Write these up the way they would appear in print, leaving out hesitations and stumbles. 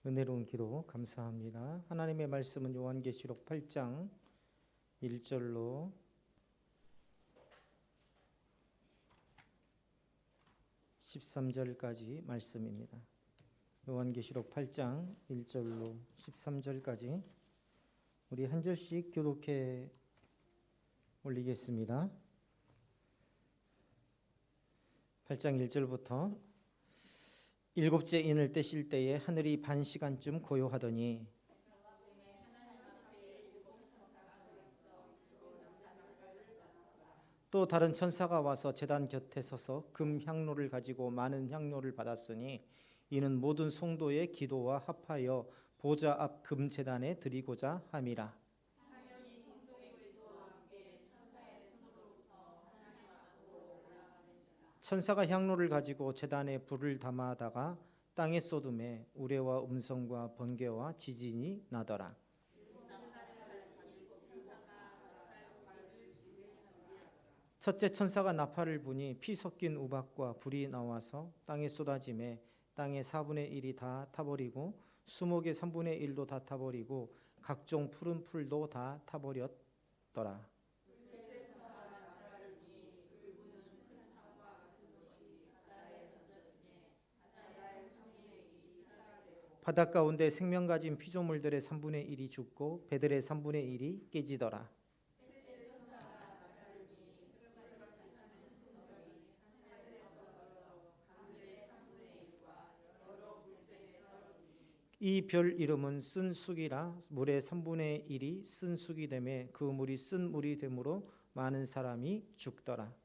은혜로운 기도 감사합니다. 하나님의 말씀은 요한계시록 8장 1절로 13절까지 말씀입니다. 요한계시록 8장 1절로 13절까지 우리 한 절씩 교독해 올리겠습니다. 8장 1절부터 일곱째 인을 떼실 때에 하늘이 반 시간쯤 고요하더니 또 다른 천사가 와서 제단 곁에 서서 금 향로를 가지고 많은 향로를 받았으니 이는 모든 성도의 기도와 합하여 보좌 앞 금 제단에 드리고자 함이라. 천사가 향로를 가지고 제단에 불을 담아다가 땅에 쏟음에 우레와 음성과 번개와 지진이 나더라. 첫째 천사가 나팔을 부니 피 섞인 우박과 불이 나와서 땅에 쏟아짐에 땅의 4분의 1이 다 타버리고 수목의 3분의 1도 다 타버리고 각종 푸른 풀도 다 타버렸더라. 바닷 가운데 생명 가진 피조물들의 3분의 1이 죽고 배들의 3분의 1이 깨지더라. 이 별 이름은 쓴 쑥이라 물의 3분의 1이 쓴 쑥이 되매 그 물이 쓴 물이 되므로 많은 사람이 죽더라.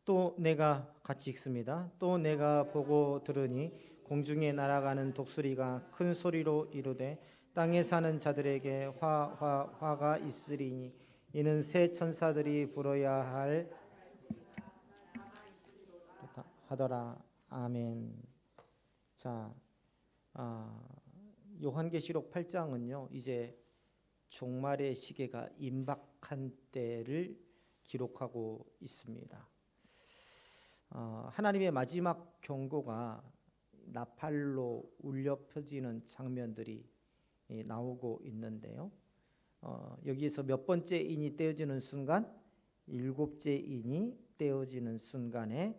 또 내가 같이 읽습니다. 또 내가 보고 들으니 공중에 날아가는 독수리가 큰 소리로 이르되 땅에 사는 자들에게 화가 있으리니 이는 새 천사들이 불어야 할 하더라. 아멘. 자, 요한계시록 8장은요 이제 종말의 시계가 임박한 때를 기록하고 있습니다. 하나님의 마지막 경고가 나팔로 울려 펴지는 장면들이 나오고 있는데요. 여기에서 몇 번째 인이 떼어지는 순간, 일곱째 인이 떼어지는 순간에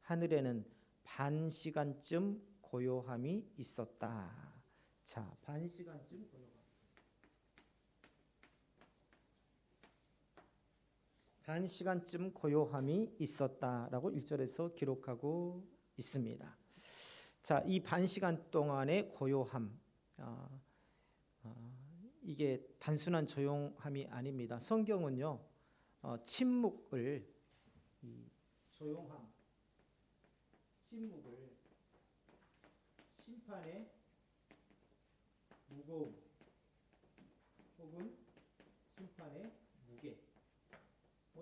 하늘에는 반 시간쯤 고요함이 있었다. 자, 반 시간쯤 고요함. 반 시간쯤 고요함이 있었다라고 1절에서 기록하고 있습니다. 자, 이 반 시간 동안의 고요함, 이게 단순한 조용함이 아닙니다. 성경은요, 침묵을, 조용함, 침묵을 심판의 무거움 혹은 심판의 무게,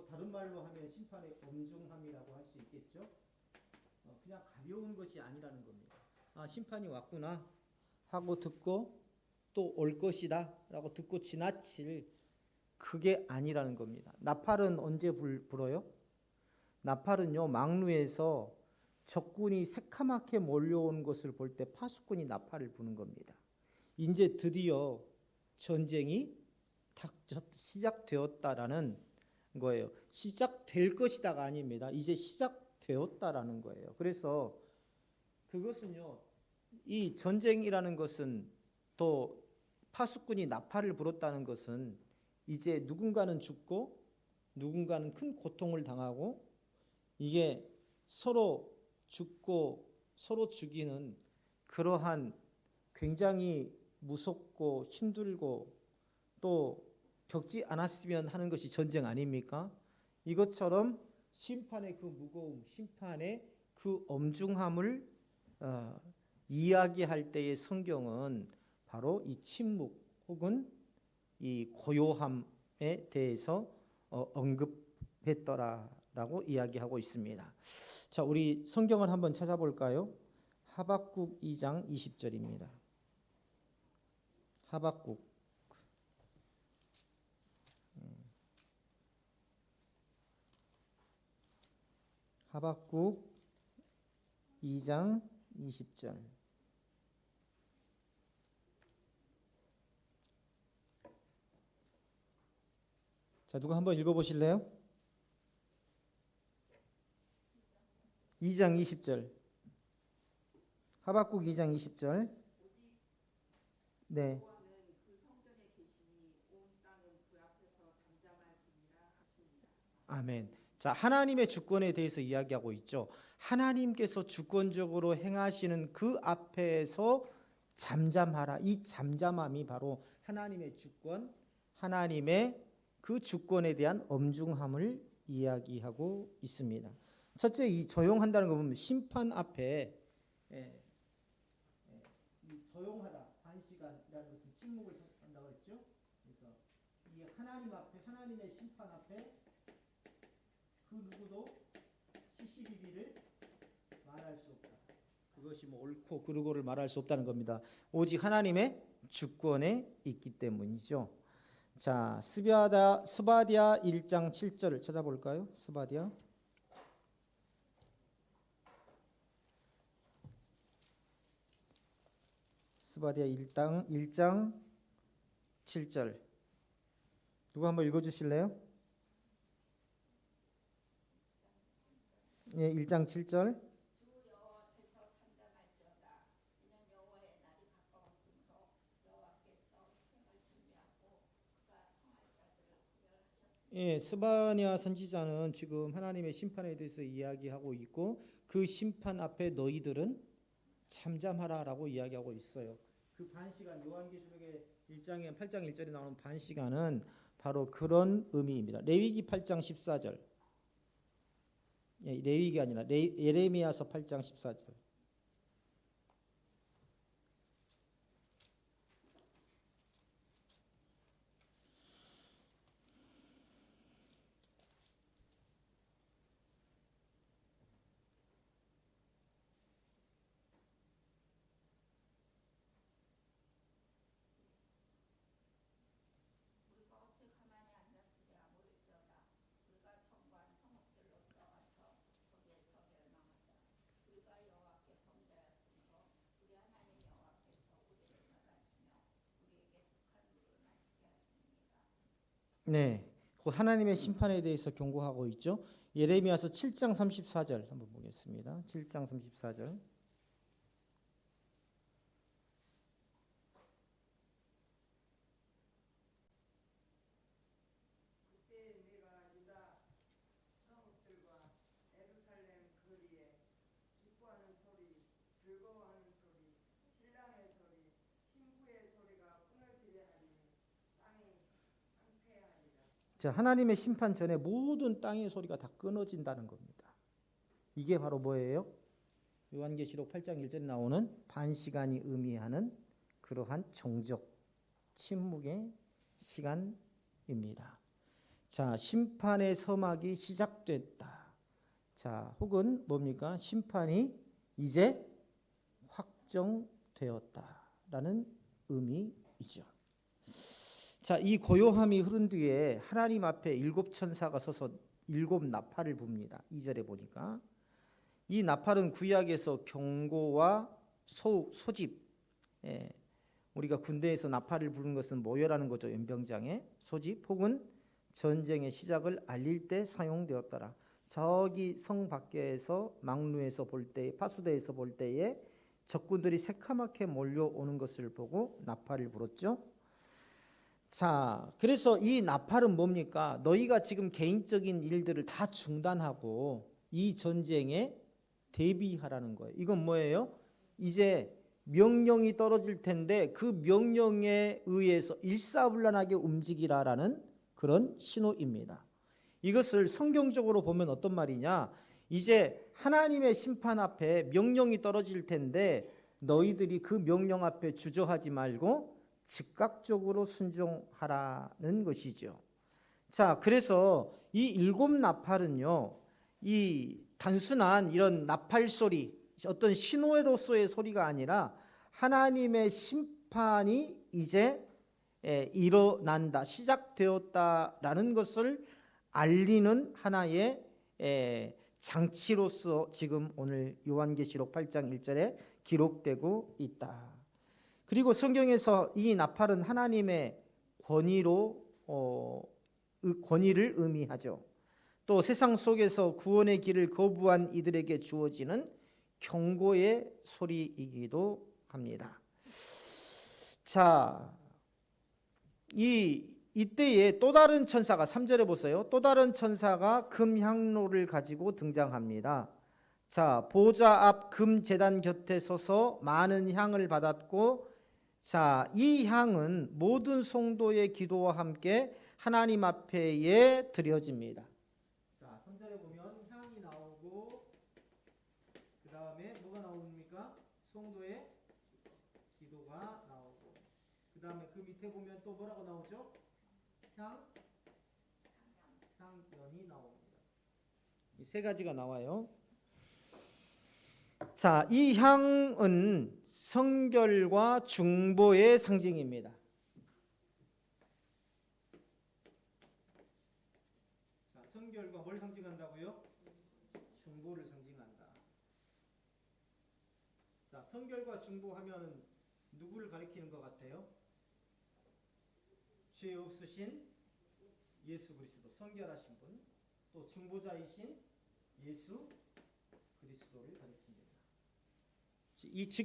다른 말로 하면 심판의 엄중함이라고 할 수 있겠죠. 그냥 가벼운 것이 아니라는 겁니다. 심판이 왔구나 하고 듣고 또 올 것이다 라고 듣고 지나칠 그게 아니라는 겁니다. 나팔은 언제 불어요? 나팔은요 망루에서 적군이 새카맣게 몰려온 것을 볼 때 파수꾼이 나팔을 부는 겁니다. 이제 드디어 전쟁이 시작되었다라는 거예요. 시작될 것이다가 아닙니다. 이제 시작되었다라는 거예요. 그래서 그것은요, 이 전쟁이라는 것은 또 파수꾼이 나팔을 불었다는 것은 이제 누군가는 죽고 누군가는 큰 고통을 당하고 이게 서로 죽고 서로 죽이는 그러한 굉장히 무섭고 힘들고 또 겪지 않았으면 하는 것이 전쟁 아닙니까? 이것처럼 심판의 그 무거움, 심판의 그 엄중함을 이야기할 때의 성경은 바로 이 침묵 혹은 이 고요함에 대해서 언급했더라라고 이야기하고 있습니다. 자, 우리 성경을 한번 찾아볼까요? 하박국 2장 20절입니다. 하박국. 하박국 2장 20절. 자, 누가 한번 읽어보실래요? 2장 20절. 하박국 2장 20절. 네. 아멘. 자, 하나님의 주권에 대해서 이야기하고 있죠. 하나님께서 주권적으로 행하시는 그 앞에서 잠잠하라. 이 잠잠함이 바로 하나님의 주권, 하나님의 그 주권에 대한 엄중함을 이야기하고 있습니다. 첫째, 이 조용한다는 거 보면 심판 앞에 이 조용하다, 반시간이라는 것은 침묵을 한다고 했죠. 그래서 이 하나님 앞에, 하나님의 심판 앞에 그 누구도 시시비비를 말할 수 없다. 그것이 뭐 옳고 그르고를 말할 수 없다는 겁니다. 오직 하나님의 주권에 있기 때문이죠. 자, 스바디아 1장 7절을 찾아볼까요? 스바디아 1장 7절. 누가 한번 읽어주실래요? 예, 1장 7절. 예, 스바냐 선지자는 지금 하나님의 심판에 대해서 이야기하고 있고 그 심판 앞에 너희들은 잠잠하라라고 이야기하고 있어요. 그 반시간, 요한계시록의 1장에 8장 1절에 나오는 반시간은 바로 그런 의미입니다. 레위기 8장 14절. 예, 레위기가 아니라 예레미야서 8장 14절. 네, 그 하나님의 심판에 대해서 경고하고 있죠. 예레미야서 7장 34절 한번 보겠습니다. 7장 34절. 자, 하나님의 심판 전에 모든 땅의 소리가 다 끊어진다는 겁니다. 이게 바로 뭐예요? 요한계시록 8장 1절에 나오는 반시간이 의미하는 그러한 정적, 침묵의 시간입니다. 자, 심판의 서막이 시작됐다. 자, 혹은 뭡니까? 심판이 이제 확정되었다라는 의미이죠. 자, 이 고요함이 흐른 뒤에 하나님 앞에 7 천사가 서서 7 나팔을 붑니다. 2절에 보니까 이 나팔은 구약에서 경고와 소집. 예, 우리가 군대에서 나팔을 부는 것은 모여라는 거죠. 연병장에 소집 혹은 전쟁의 시작을 알릴 때 사용되었더라. 저기 성 밖에서 망루에서 볼 때, 파수대에서 볼 때에 적군들이 새카맣게 몰려오는 것을 보고 나팔을 불었죠. 자, 그래서 이 나팔은 뭡니까? 너희가 지금 개인적인 일들을 다 중단하고 이 전쟁에 대비하라는 거예요. 이건 뭐예요? 이제 명령이 떨어질 텐데 그 명령에 의해서 일사불란하게 움직이라라는 그런 신호입니다. 이것을 성경적으로 보면 어떤 말이냐? 이제 하나님의 심판 앞에 명령이 떨어질 텐데 너희들이 그 명령 앞에 주저하지 말고 즉각적으로 순종하라는 것이죠. 자, 그래서 이 7 나팔은요, 이 단순한 이런 나팔 소리, 어떤 신호로서의 소리가 아니라 하나님의 심판이 이제 일어난다, 시작되었다라는 것을 알리는 하나의 장치로서 지금 오늘 요한계시록 8장 1절에 기록되고 있다. 그리고 성경에서 이 나팔은 하나님의 권위를 의미하죠. 또 세상 속에서 구원의 길을 거부한 이들에게 주어지는 경고의 소리이기도 합니다. 자, 이때에 또 다른 천사가 3절에 보세요. 또 다른 천사가 금향로를 가지고 등장합니다. 자, 보좌 앞 금제단 곁에 서서 많은 향을 받았고, 자, 이 향은 모든 성도의 기도와 함께 하나님 앞에 드려집니다. 자, 3절에 보면 향이 나오고 그 다음에 뭐가 나옵니까? 성도의 기도가 나오고, 그 다음에 그 밑에 보면 또 뭐라고 나오죠? 향연이 나옵니다. 이 세 가지가 나와요. 자, 이 향은 성결과 중보의 상징입니다. 자, 성결과 뭘 상징한다고요? 중보를 상징한다. 자, 성결과 중보하면 누구를 가리키는 것 같아요? 죄 없으신 예수 그리스도, 성결하신 분, 또 중보자이신 예수 그리스도를 가리킵니다.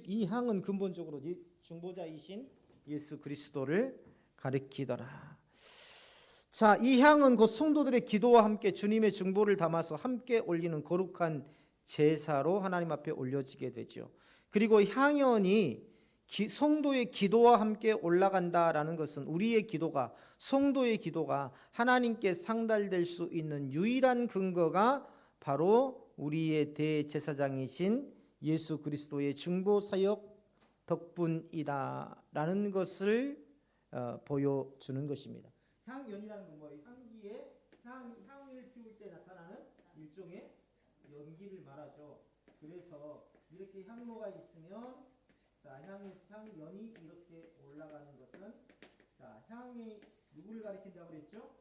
이 향은 근본적으로 중보자이신 예수 그리스도를 가리키더라. 자, 이 향은 곧 성도들의 기도와 함께 주님의 중보를 담아서 함께 올리는 거룩한 제사로 하나님 앞에 올려지게 되죠. 그리고 향연이 성도의 기도와 함께 올라간다라는 것은 우리의 기도가, 성도의 기도가 하나님께 상달될 수 있는 유일한 근거가 바로 우리의 대제사장이신 예수 그리스도의 중보 사역 덕분이다라는 것을 보여주는 것입니다. 향연이라는 건 뭐예요? 향기에 향을 피울 때 나타나는 일종의 연기를 말하죠. 그래서 이렇게 향로가 있으면, 자, 향연이 이렇게 올라가는 것은, 자, 향이 누구를 가리킨다고 그랬죠?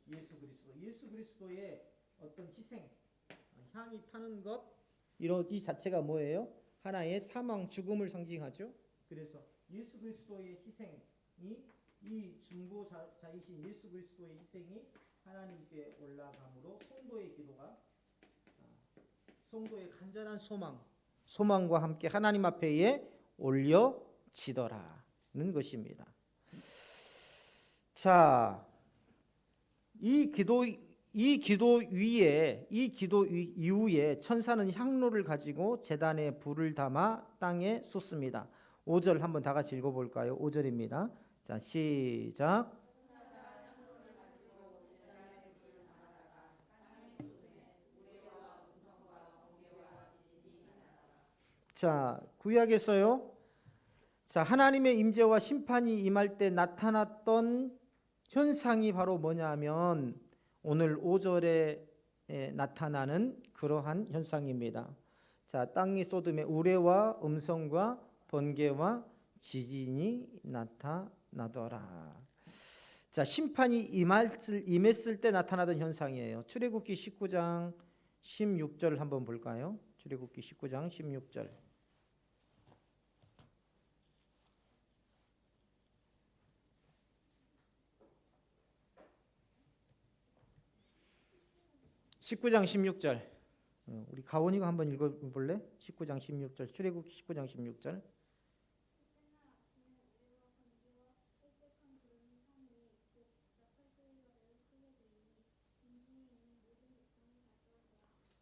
예수 그리스도. 예수 그리스도의 어떤 희생, 향이 타는 것, 이 자체가 뭐예요? 하나의 사망, 죽음을 상징하죠. 그래서 예수 그리스도의 희생이, 이 중보자이신 예수 그리스도의 희생이 하나님께 올라감으로 성도의 기도가, 성도의 간절한 소망과 함께 하나님 앞에 올려지더라는 것입니다. 자, 이 기도 이후에 천사는 향로를 가지고 제단에 불을 담아 땅에 쏟습니다. 5절 한번 다 같이 읽어볼까요? 5절입니다. 자, 시작. 자, 구약에서요. 자, 하나님의 임재와 심판이 임할 때 나타났던 현상이 바로 뭐냐면 오늘 5절에 나타나는 그러한 현상입니다. 자, 땅이 쏟음에 우레와 음성과 번개와 지진이 나타나더라. 자, 심판이 임했을 때 나타나던 현상이에요. 출애굽기 19장 16절을 한번 볼까요? 출애굽기 19장 16절. (19장 16절) 우리 가온이가 한번 읽어볼래? 19장 16절, 출애굽기 19장 16절.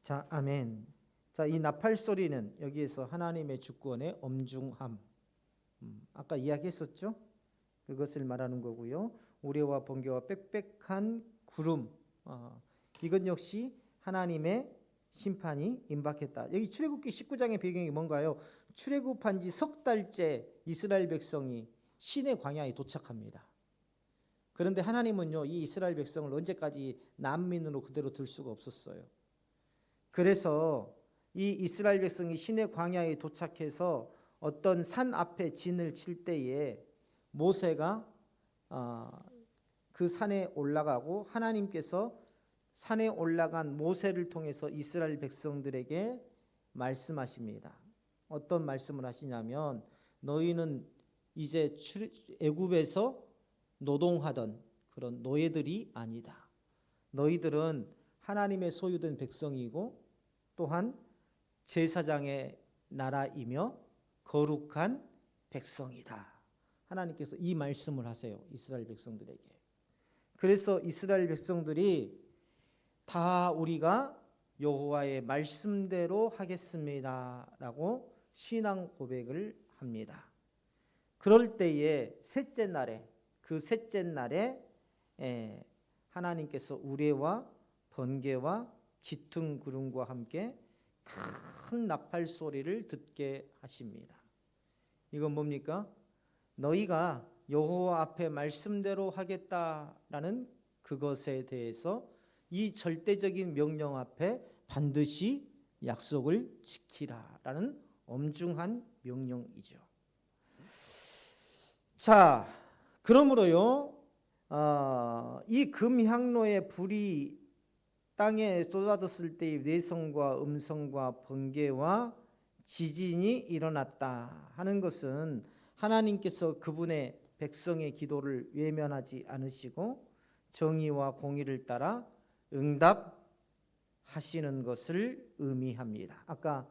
자, 아멘. 자, 이 나팔 소리는 여기에서 하나님의 주권의 엄중함, 아까 이야기했었죠? 그것을 말하는 거고요. 우레와 번개와 빽빽한 구름, 이것 역시 하나님의 심판이 임박했다. 여기 출애굽기 19장의 배경이 뭔가요? 출애굽한 지 석 달째 이스라엘 백성이 시내 광야에 도착합니다. 그런데 하나님은요, 이 이스라엘 백성을 언제까지 난민으로 그대로 둘 수가 없었어요. 그래서 이 이스라엘 백성이 시내 광야에 도착해서 어떤 산 앞에 진을 칠 때에 모세가 그 산에 올라가고 하나님께서 산에 올라간 모세를 통해서 이스라엘 백성들에게 말씀하십니다. 어떤 말씀을 하시냐면 너희는 이제 애굽에서 노동하던 그런 노예들이 아니다. 너희들은 하나님의 소유된 백성이고 또한 제사장의 나라이며 거룩한 백성이다. 하나님께서 이 말씀을 하세요. 이스라엘 백성들에게. 그래서 이스라엘 백성들이 다 우리가 여호와의 말씀대로 하겠습니다라고 신앙 고백을 합니다. 그럴 때에 셋째 날에 하나님께서 우레와 번개와 짙은 구름과 함께 큰 나팔 소리를 듣게 하십니다. 이건 뭡니까? 너희가 여호와 앞에 말씀대로 하겠다라는 그것에 대해서 이 절대적인 명령 앞에 반드시 약속을 지키라라는 엄중한 명령이죠. 자, 그러므로요, 이 금향로의 불이 땅에 쏟아졌을 때의 내성과 음성과 번개와 지진이 일어났다 하는 것은 하나님께서 그분의 백성의 기도를 외면하지 않으시고 정의와 공의를 따라 응답하시는 것을 의미합니다. 아까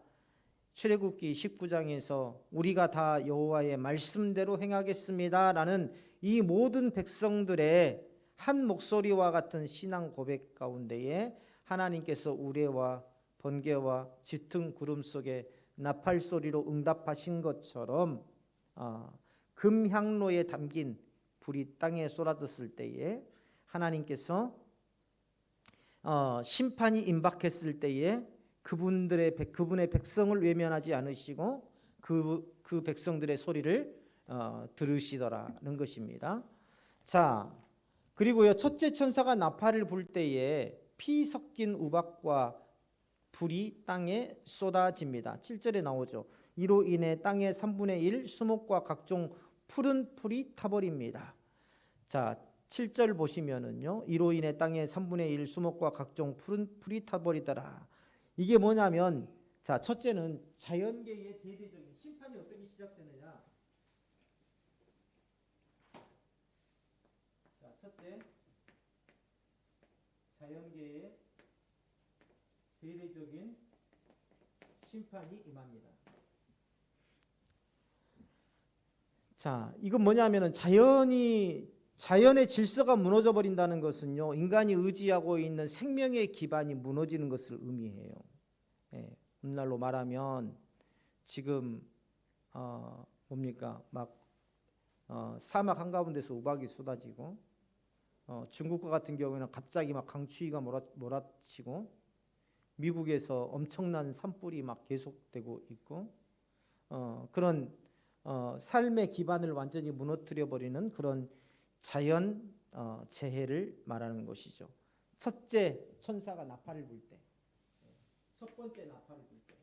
출애굽기 19장에서 우리가 다 여호와의 말씀대로 행하겠습니다라는 이 모든 백성들의 한 목소리와 같은 신앙 고백 가운데에 하나님께서 우레와 번개와 짙은 구름 속에 나팔 소리로 응답하신 것처럼 금향로에 담긴 불이 땅에 쏟아졌을 때에 하나님께서 심판이 임박했을 때에 그분의 백성을 외면하지 않으시고 그 백성들의 소리를 들으시더라는 것입니다. 자, 그리고요, 첫째 천사가 나팔을 불 때에 피 섞인 우박과 불이 땅에 쏟아집니다. 7절에 나오죠. 이로 인해 땅의 3분의 1 수목과 각종 푸른 풀이 타버립니다. 자, 7절 보시면은요, 이로 인해 땅의 3분의 1 수목과 각종 푸른 풀이 타버리더라. 이게 뭐냐면, 자, 첫째는 자연계의 대대적인 심판이 어떻게 시작되느냐. 자, 첫째, 자연계의 대대적인 심판이 임합니다. 자, 이건 뭐냐면은 자연의 질서가 무너져 버린다는 것은요, 인간이 의지하고 있는 생명의 기반이 무너지는 것을 의미해요. 예, 오늘날로 말하면 지금 뭡니까? 막 사막 한가운데서 우박이 쏟아지고 중국과 같은 경우에는 갑자기 막 강추위가 몰아치고 미국에서 엄청난 산불이 막 계속되고 있고 그런 삶의 기반을 완전히 무너뜨려 버리는 그런 자연 재해를 말하는 것이죠. 첫째 천사가 나팔을 불 때, 첫 번째 나팔을 불 때,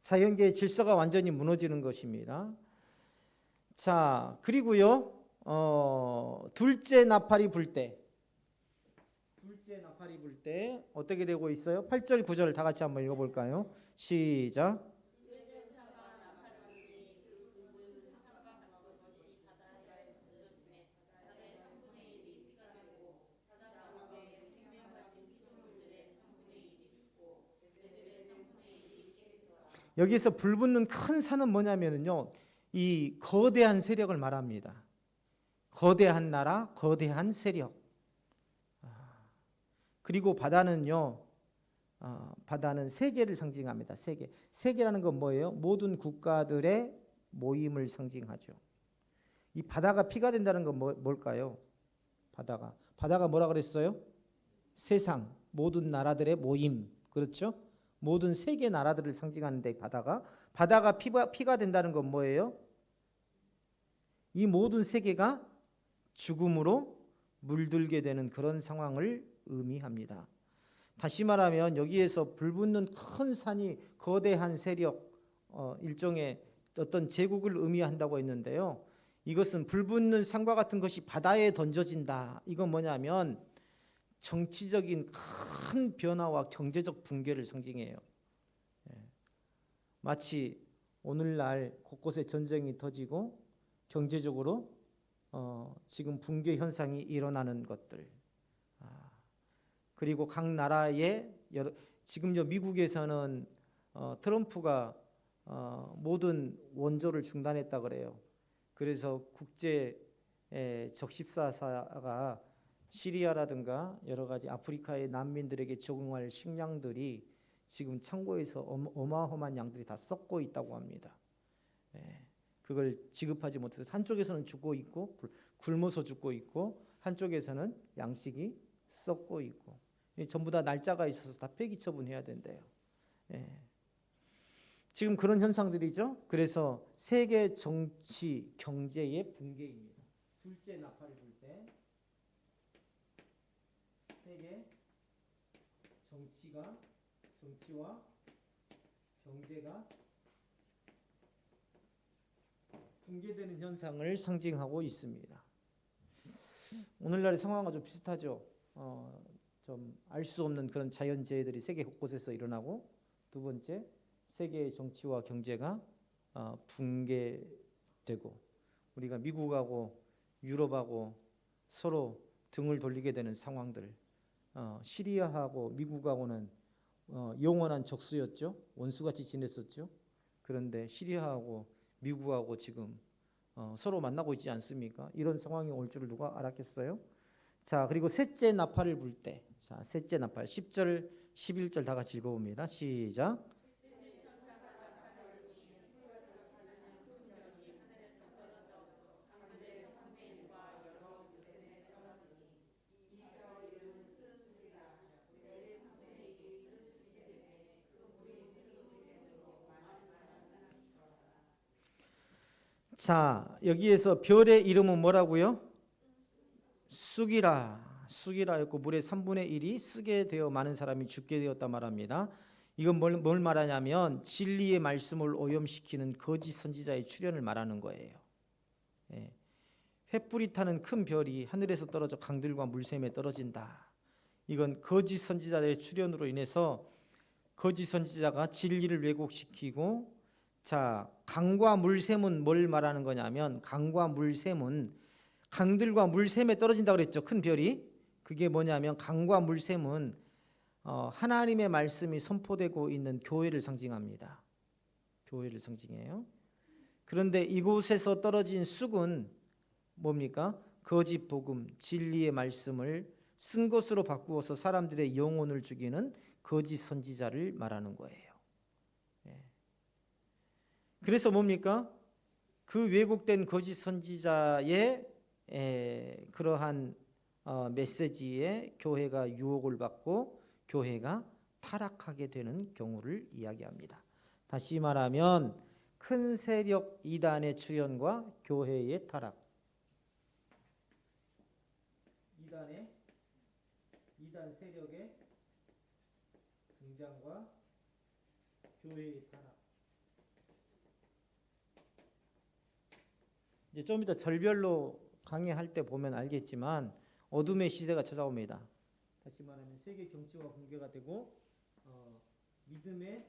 자연계의 질서가 완전히 무너지는 것입니다. 자, 그리고요, 둘째 나팔이 불 때, 어떻게 되고 있어요? 8절 9절 다 같이 한번 읽어볼까요? 시작. 여기서 불붙는 큰 산은 뭐냐면요, 이 거대한 세력을 말합니다. 거대한 나라, 거대한 세력. 그리고 바다는요, 바다는 세계를 상징합니다. 세계라는 건 뭐예요? 모든 국가들의 모임을 상징하죠. 이 바다가 피가 된다는 건 뭘까요? 바다가 뭐라 그랬어요? 세상, 모든 나라들의 모임. 그렇죠? 모든 세계 나라들을 상징하는데 바다가 피가 된다는 건 뭐예요? 이 모든 세계가 죽음으로 물들게 되는 그런 상황을 의미합니다. 다시 말하면 여기에서 불붙는 큰 산이 거대한 세력, 일종의 어떤 제국을 의미한다고 했는데요. 이것은 불붙는 산과 같은 것이 바다에 던져진다. 이건 뭐냐면 정치적인 큰 변화와 경제적 붕괴를 상징해요. 마치 오늘날 곳곳에 전쟁이 터지고 경제적으로 지금 붕괴 현상이 일어나는 것들. 그리고 각 나라의 지금요 미국에서는 트럼프가 모든 원조를 중단했다 그래요. 그래서 국제 적십사사가 시리아라든가 여러 가지 아프리카의 난민들에게 제공할 식량들이 지금 창고에서 어마어마한 양들이 다 썩고 있다고 합니다. 그걸 지급하지 못해서 한쪽에서는 죽고 있고 굶어서 죽고 있고 한쪽에서는 양식이 썩고 있고 전부 다 날짜가 있어서 다 폐기 처분해야 된대요. 지금 그런 현상들이죠. 그래서 세계 정치 경제의 붕괴입니다. 둘째 나팔을 불 때 세계 정치와 경제가 붕괴되는 현상을 상징하고 있습니다. 오늘날의 상황과 좀 비슷하죠. 좀 알 수 없는 그런 자연재해들이 세계 곳곳에서 일어나고, 두 번째 세계의 정치와 경제가 붕괴되고 우리가 미국하고 유럽하고 서로 등을 돌리게 되는 상황들. 시리아하고 미국하고는 영원한 적수였죠. 원수같이 지냈었죠. 그런데 시리아하고 미국하고 지금 서로 만나고 있지 않습니까? 이런 상황이 올 줄을 누가 알았겠어요? 자, 그리고 셋째 나팔을 불 때, 자, 셋째 나팔 10절, 11절 다 같이 읽어봅니다. 시작. 자, 여기에서 별의 이름은 뭐라고요? 쑥이라였고 물의 3분의 1이 쓰게 되어 많은 사람이 죽게 되었다 말합니다. 이건 뭘 말하냐면 진리의 말씀을 오염시키는 거짓 선지자의 출현을 말하는 거예요. 횃불이 타는 큰 별이 하늘에서 떨어져 강들과 물샘에 떨어진다. 이건 거짓 선지자의 출현으로 인해서 거짓 선지자가 진리를 왜곡시키고, 자, 강과 물샘은 뭘 말하는 거냐면 강과 물샘은 강들과 물샘에 떨어진다고 그랬죠. 큰 별이. 그게 뭐냐면 강과 물샘은 하나님의 말씀이 선포되고 있는 교회를 상징합니다. 교회를 상징해요. 그런데 이곳에서 떨어진 쑥은 뭡니까? 거짓 복음, 진리의 말씀을 쓴 것으로 바꾸어서 사람들의 영혼을 죽이는 거짓 선지자를 말하는 거예요. 그래서 뭡니까? 그 왜곡된 거짓 선지자의 그러한 메시지에 교회가 유혹을 받고 교회가 타락하게 되는 경우를 이야기합니다. 다시 말하면 큰 세력 이단의 출현과 교회의 타락. 이단 세력의 등장과 교회의 타락. 이제 좀 이따 절별로 강의할 때 보면 알겠지만 어둠의 시대가 찾아옵니다. 다시 말하면 세계 정치와 붕괴가 되고 믿음의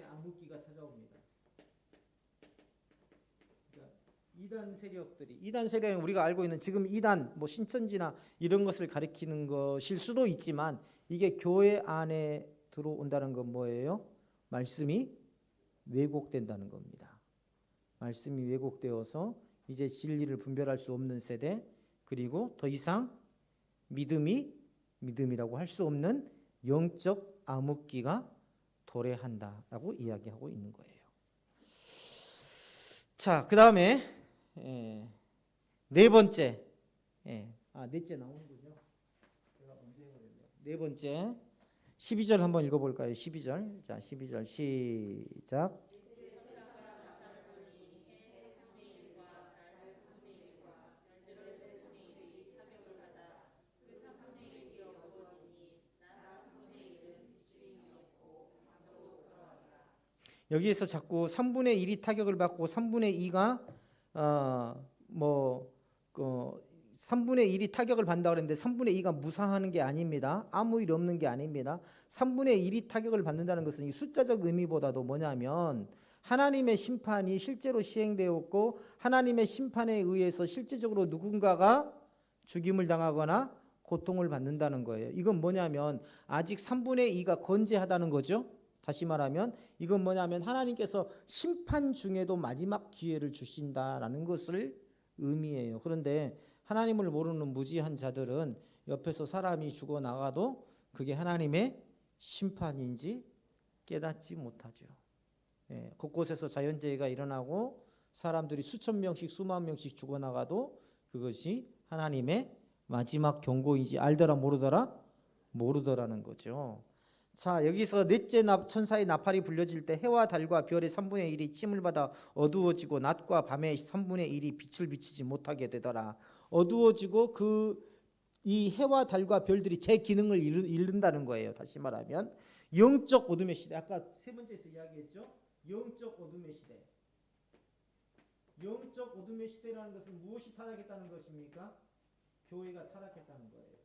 암흑기가 찾아옵니다. 그러니까 이단 세력은 우리가 알고 있는 지금 이단, 뭐 신천지나 이런 것을 가리키는 것일 수도 있지만 이게 교회 안에 들어온다는 건 뭐예요? 말씀이 왜곡된다는 겁니다. 말씀이 왜곡되어서 이제 진리를 분별할 수 없는 세대, 그리고 더 이상 믿음이라고 할 수 없는 영적 암흑기가 도래한다라고 이야기하고 있는 거예요. 자, 그 다음에 네 번째, 넷째 나오는군요. 제가 언제 해버렸네요. 네 번째 12절 한번 읽어볼까요? 12절. 자, 12절 시작. 여기에서 자꾸 3분의 1이 타격을 받고 3분의 2가 3분의 1이 타격을 받는다 그랬는데 3분의 2가 무상하는 게 아닙니다. 아무 일 없는 게 아닙니다. 3분의 1이 타격을 받는다는 것은 이 숫자적 의미보다도 뭐냐면 하나님의 심판이 실제로 시행되었고 하나님의 심판에 의해서 실제적으로 누군가가 죽임을 당하거나 고통을 받는다는 거예요. 이건 뭐냐면 아직 3분의 2가 건재하다는 거죠. 다시 말하면 이건 뭐냐면 하나님께서 심판 중에도 마지막 기회를 주신다라는 것을 의미해요. 그런데 하나님을 모르는 무지한 자들은 옆에서 사람이 죽어나가도 그게 하나님의 심판인지 깨닫지 못하죠. 곳곳에서 자연재해가 일어나고 사람들이 수천 명씩 수만 명씩 죽어나가도 그것이 하나님의 마지막 경고인지 알더라 모르더라는 거죠. 자, 여기서 넷째 천사의 나팔이 불려질 때 해와 달과 별의 3분의 1이 침을 받아 어두워지고 낮과 밤의 3분의 1이 빛을 비추지 못하게 되더라. 어두워지고 이 해와 달과 별들이 제 기능을 잃는다는 거예요. 다시 말하면 영적 어둠의 시대. 아까 세 번째에서 이야기했죠. 영적 어둠의 시대. 영적 어둠의 시대라는 것은 무엇이 타락했다는 것입니까? 교회가 타락했다는 거예요.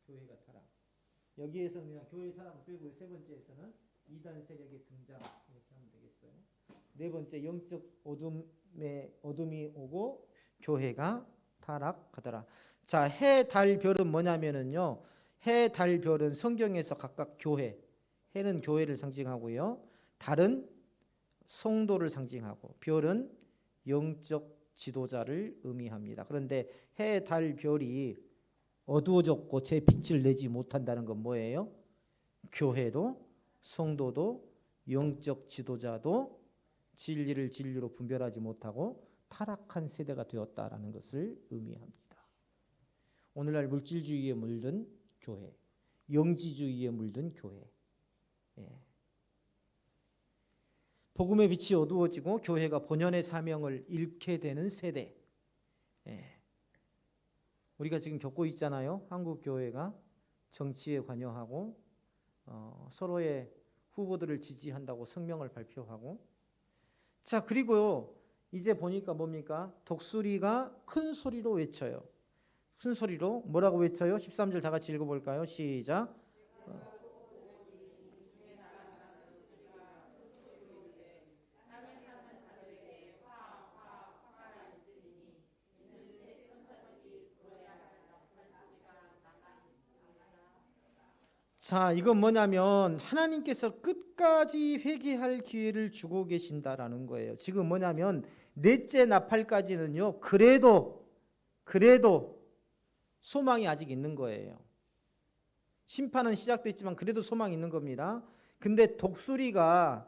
교회가 타락. 여기에서는 그냥 교회 타락을 빼고 세 번째에서는 이단 세력의 등장 이렇게 하면 되겠어요. 네 번째 영적 어둠이 오고 교회가 타락하더라. 자, 해, 달, 별은 뭐냐면은요. 해, 달, 별은 성경에서 각각 교회. 해는 교회를 상징하고요. 달은 성도를 상징하고 별은 영적 지도자를 의미합니다. 그런데 해, 달, 별이 어두워졌고 제 빛을 내지 못한다는 건 뭐예요? 교회도 성도도 영적 지도자도 진리를 진리로 분별하지 못하고 타락한 세대가 되었다라는 것을 의미합니다. 오늘날 물질주의에 물든 교회, 영지주의에 물든 교회. 복음의 빛이 어두워지고 교회가 본연의 사명을 잃게 되는 세대. 우리가 지금 겪고 있잖아요. 한국 교회가 정치에 관여하고 서로의 후보들을 지지한다고 성명을 발표하고. 자, 그리고 이제 보니까 뭡니까? 독수리가 큰 소리로 외쳐요. 큰 소리로 뭐라고 외쳐요? 13절 다 같이 읽어볼까요? 시작. 자, 이건 뭐냐면 하나님께서 끝까지 회개할 기회를 주고 계신다라는 거예요. 지금 뭐냐면 넷째 나팔까지는요. 그래도 소망이 아직 있는 거예요. 심판은 시작됐지만 그래도 소망이 있는 겁니다. 근데 독수리가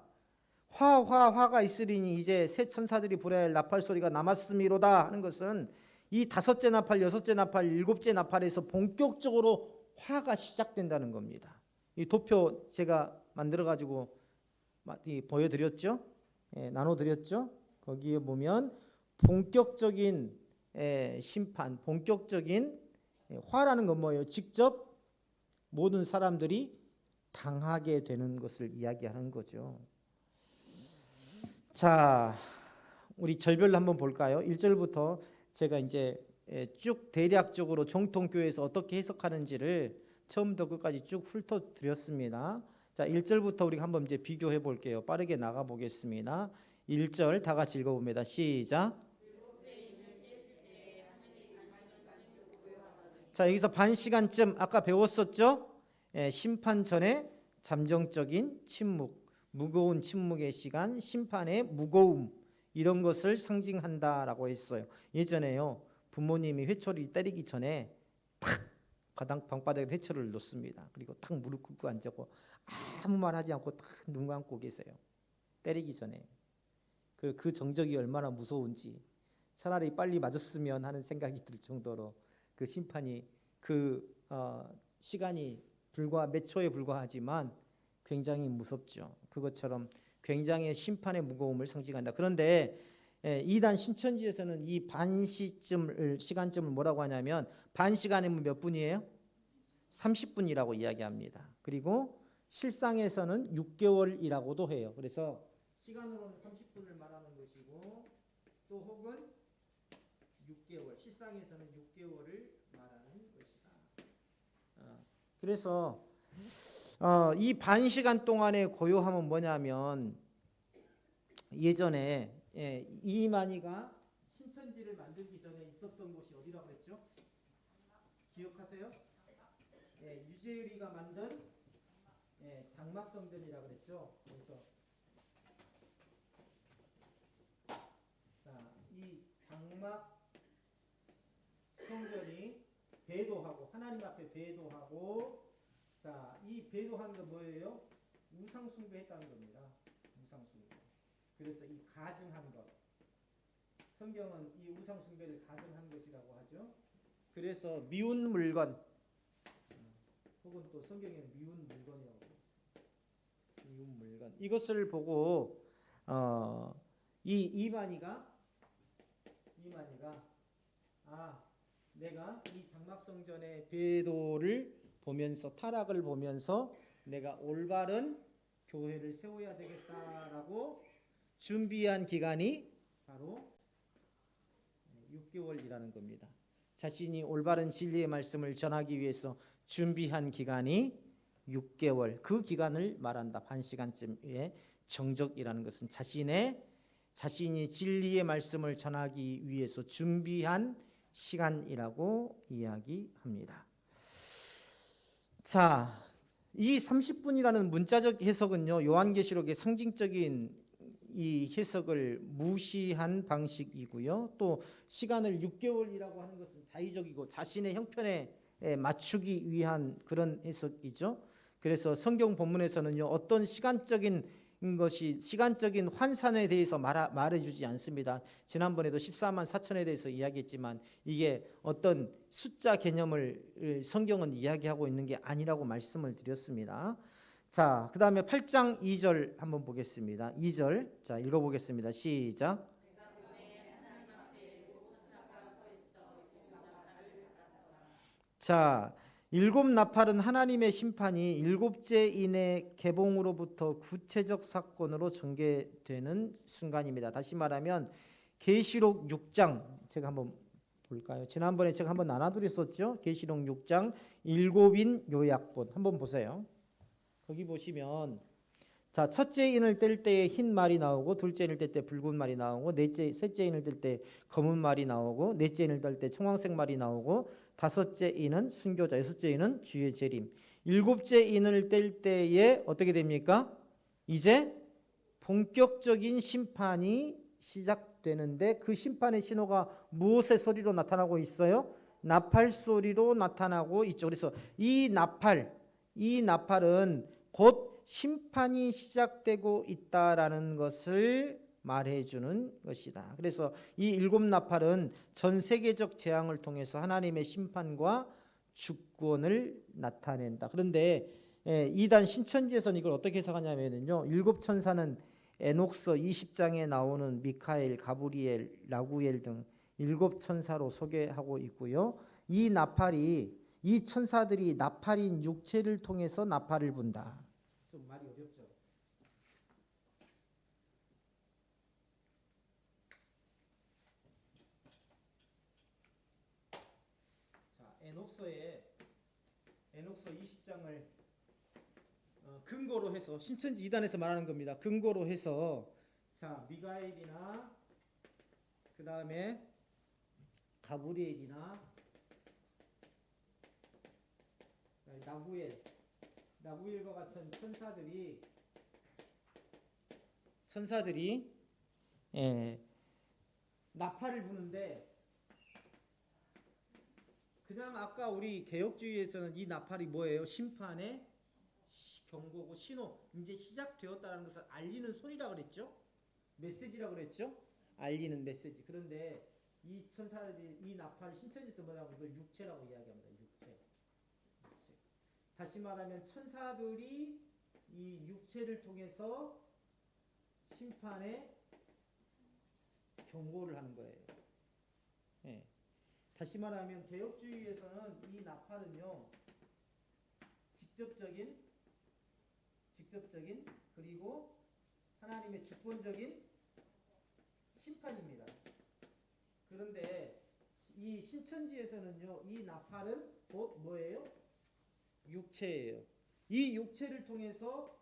화가 있으리니 이제 새 천사들이 불어야 할 나팔 소리가 남았음이로다 하는 것은 이 다섯째 나팔, 여섯째 나팔, 일곱째 나팔에서 본격적으로 화가 시작된다는 겁니다. 이 도표 제가 만들어 가지고 보여드렸죠. 나눠드렸죠. 거기에 보면 본격적인 심판, 본격적인 화라는 건 뭐예요? 직접 모든 사람들이 당하게 되는 것을 이야기하는 거죠. 자, 우리 절별로 한번 볼까요? 1절부터 제가 이제 쭉 대략적으로 정통교회에서 어떻게 해석하는지를 처음부터 끝까지 쭉 훑어드렸습니다. 자, 1절부터 우리가 한번 이제 비교해 볼게요. 빠르게 나가 보겠습니다. 1절 다 같이 읽어봅니다. 시작. 자, 여기서 반 시간쯤 아까 배웠었죠? 심판 전에 잠정적인 침묵, 무거운 침묵의 시간, 심판의 무거움 이런 것을 상징한다라고 했어요. 예전에요. 부모님이 회초리 때리기 전에 탁 방바닥에 회초리를 놓습니다. 그리고 탁 무릎 꿇고 앉고 아무 말 하지 않고 탁 눈 감고 계세요. 때리기 전에. 그 정적이 얼마나 무서운지 차라리 빨리 맞았으면 하는 생각이 들 정도로 그 심판이 시간이 몇 초에 불과하지만 굉장히 무섭죠. 그것처럼 굉장히 심판의 무거움을 상징한다. 그런데 이단 신천지에서는 이 시간쯤을 뭐라고 하냐면 반 시간이면 몇 분이에요? 30분이라고 이야기합니다. 그리고 실상에서는 6개월이라고도 해요. 그래서 시간으로는 30분을 말하는 것이고 또 혹은 6개월, 실상에서는 6개월을 말하는 것이다. 그래서 이 반 시간 동안의 고요함은 뭐냐면 예전에 이만희가 신천지를 만들기 전에 있었던 곳이 어디라고 했죠? 기억하세요? 유재열이가 만든 장막성전이라고 그랬죠. 그래서 자, 이 장막 성전이 배도하고 하나님 앞에 배도하고 자, 이 배도하는 건 뭐예요? 우상 숭배했다는 겁니다. 우상 숭배. 그래서 이 가증한 것. 성경은 이 우상 숭배를 가증한 것이라고 하죠. 그래서 미운 물건 혹은 또 성경에는 미운 물건이라고 해요. 미운 물건. 이것을 보고 이만희가 내가 이 장막성전의 배도를 보면서 타락을 보면서 내가 올바른 교회를 세워야 되겠다라고 준비한 기간이 바로 6개월이라는 겁니다. 자신이 올바른 진리의 말씀을 전하기 위해서 준비한 기간이 6개월, 그 기간을 말한다. 반 시간쯤의 정적이라는 것은 자신이 진리의 말씀을 전하기 위해서 준비한 시간이라고 이야기합니다. 자, 이 30분이라는 문자적 해석은요, 요한계시록의 상징적인 이 해석을 무시한 방식이고요. 또 시간을 6개월이라고 하는 것은 자의적이고 자신의 형편에 맞추기 위한 그런 해석이죠. 그래서 성경 본문에서는요, 어떤 시간적인 환산에 대해서 말해주지 않습니다. 지난번에도 14만 4천에 대해서 이야기했지만 이게 어떤 숫자 개념을 성경은 이야기하고 있는 게 아니라고 말씀을 드렸습니다. 자, 그 다음에 8장 2절 한번 보겠습니다. 2절 자 읽어보겠습니다. 시작. 자, 일곱 나팔은 하나님의 심판이 일곱째인의 개봉으로부터 구체적 사건으로 전개되는 순간입니다. 다시 말하면 계시록 6장 제가 한번 볼까요? 지난번에 제가 한번 나눠드렸었죠. 계시록 6장 일곱인 요약본 한번 보세요. 거기 보시면 자, 첫째 인을 뗄 때 흰 말이 나오고 둘째 인을 뗄 때 붉은 말이 나오고 셋째 인을 뗄 때 검은 말이 나오고 넷째 인을 뗄 때 청황색 말이 나오고 다섯째 인은 순교자, 여섯째 인은 주의 재림, 일곱째 인을 뗄 때에 어떻게 됩니까? 이제 본격적인 심판이 시작되는데 그 심판의 신호가 무엇의 소리로 나타나고 있어요? 나팔 소리로 나타나고 있죠. 그래서 이 나팔은 곧 심판이 시작되고 있다라는 것을 말해주는 것이다. 그래서 이 일곱 나팔은 전 세계적 재앙을 통해서 하나님의 심판과 주권을 나타낸다. 그런데 이단 신천지에서는 이걸 어떻게 해석하냐면요, 일곱 천사는 에녹서 20장에 나오는 미카엘, 가브리엘, 라구엘 등 일곱 천사로 소개하고 있고요. 이 천사들이 나팔인 육체를 통해서 나팔을 분다. 좀 말이 어렵죠. 자, 에녹서 20장을 근거로 해서 신천지 이단에서 말하는 겁니다. 근거로 해서 자, 미가엘이나 그 다음에 가브리엘이나 라구엘과 같은 천사들이 나팔을 부는데 그냥 아까 우리 개혁주의에서는 이 나팔이 뭐예요? 심판의 경고고 신호, 이제 시작되었다는 것을 알리는 소리라 그랬죠? 메시지라 그랬죠? 알리는 메시지. 그런데 이 천사들이 이 나팔을 신천지에서 뭐라고 이걸 육체라고 이야기합니다. 육체. 다시 말하면 천사들이 이 육체를 통해서 심판의 경고를 하는 거예요. 네. 다시 말하면 개혁주의에서는 이 나팔은요, 직접적인 그리고 하나님의 직본적인 심판입니다. 그런데 이 신천지에서는요, 이 나팔은 곧 뭐예요? 육체예요. 이 육체를 통해서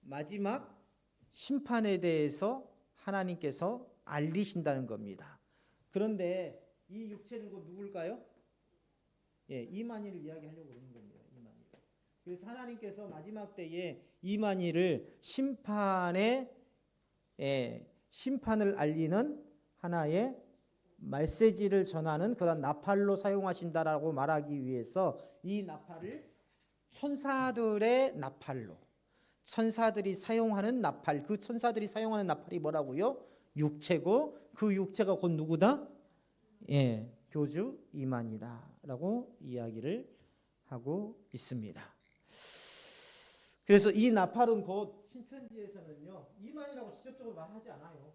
마지막 심판에 대해서 하나님께서 알리신다는 겁니다. 그런데 이 육체는 곧 누굴까요? 예, 이만희를 이야기하려고 그러는 겁니다. 이만희. 그래서 하나님께서 마지막 때에 이만희를 심판을 알리는 하나의 메시지를 전하는 그런 나팔로 사용하신다라고 말하기 위해서 이 나팔을 천사들의 나팔로, 천사들이 사용하는 나팔, 그 천사들이 사용하는 나팔이 뭐라고요? 육체고 그 육체가 곧 누구다? 예, 교주 이만희다라고 이야기를 하고 있습니다. 그래서 이 나팔은 곧 신천지에서는요, 이만희라고 직접적으로 말하지 않아요.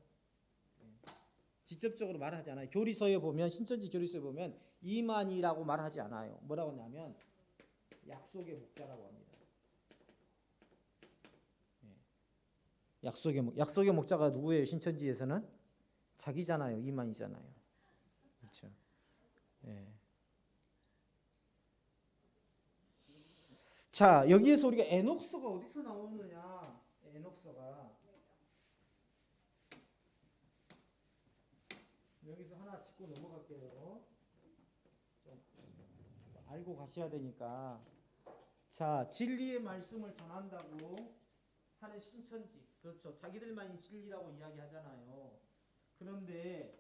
직접적으로 말하지 않아요. 교리서에 보면, 신천지 교리서에 보면 이만희라고 말하지 않아요. 뭐라고 하냐면 약속의 목자라고 합니다. 약속의 목자가 누구예요? 신천지에서는 자기잖아요. 이만희잖아요. 그렇죠. 예. 자, 여기에서 우리가 에녹서가 어디서 나오느냐? 에녹서가 여기서 하나 짚고 넘어갈게요. 좀 알고 가셔야 되니까. 자, 진리의 말씀을 전한다고 하는 신천지, 그렇죠. 자기들만이 진리라고 이야기하잖아요. 그런데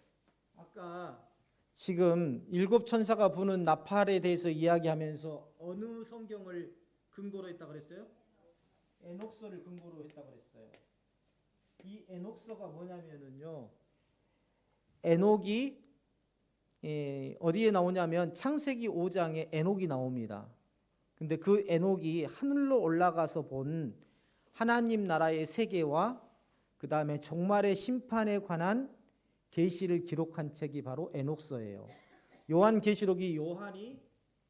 아까 지금 일곱 천사가 부는 나팔에 대해서 이야기하면서 어느 성경을 근거로 했다 그랬어요? 에녹서를 근거로 했다 그랬어요. 이 에녹서가 뭐냐면은요, 에녹이 어디에 나오냐면 창세기 5장에 에녹이 나옵니다. 근데 그 에녹이 하늘로 올라가서 본 하나님 나라의 세계와 그 다음에 종말의 심판에 관한 계시를 기록한 책이 바로 에녹서예요. 요한계시록이 요한이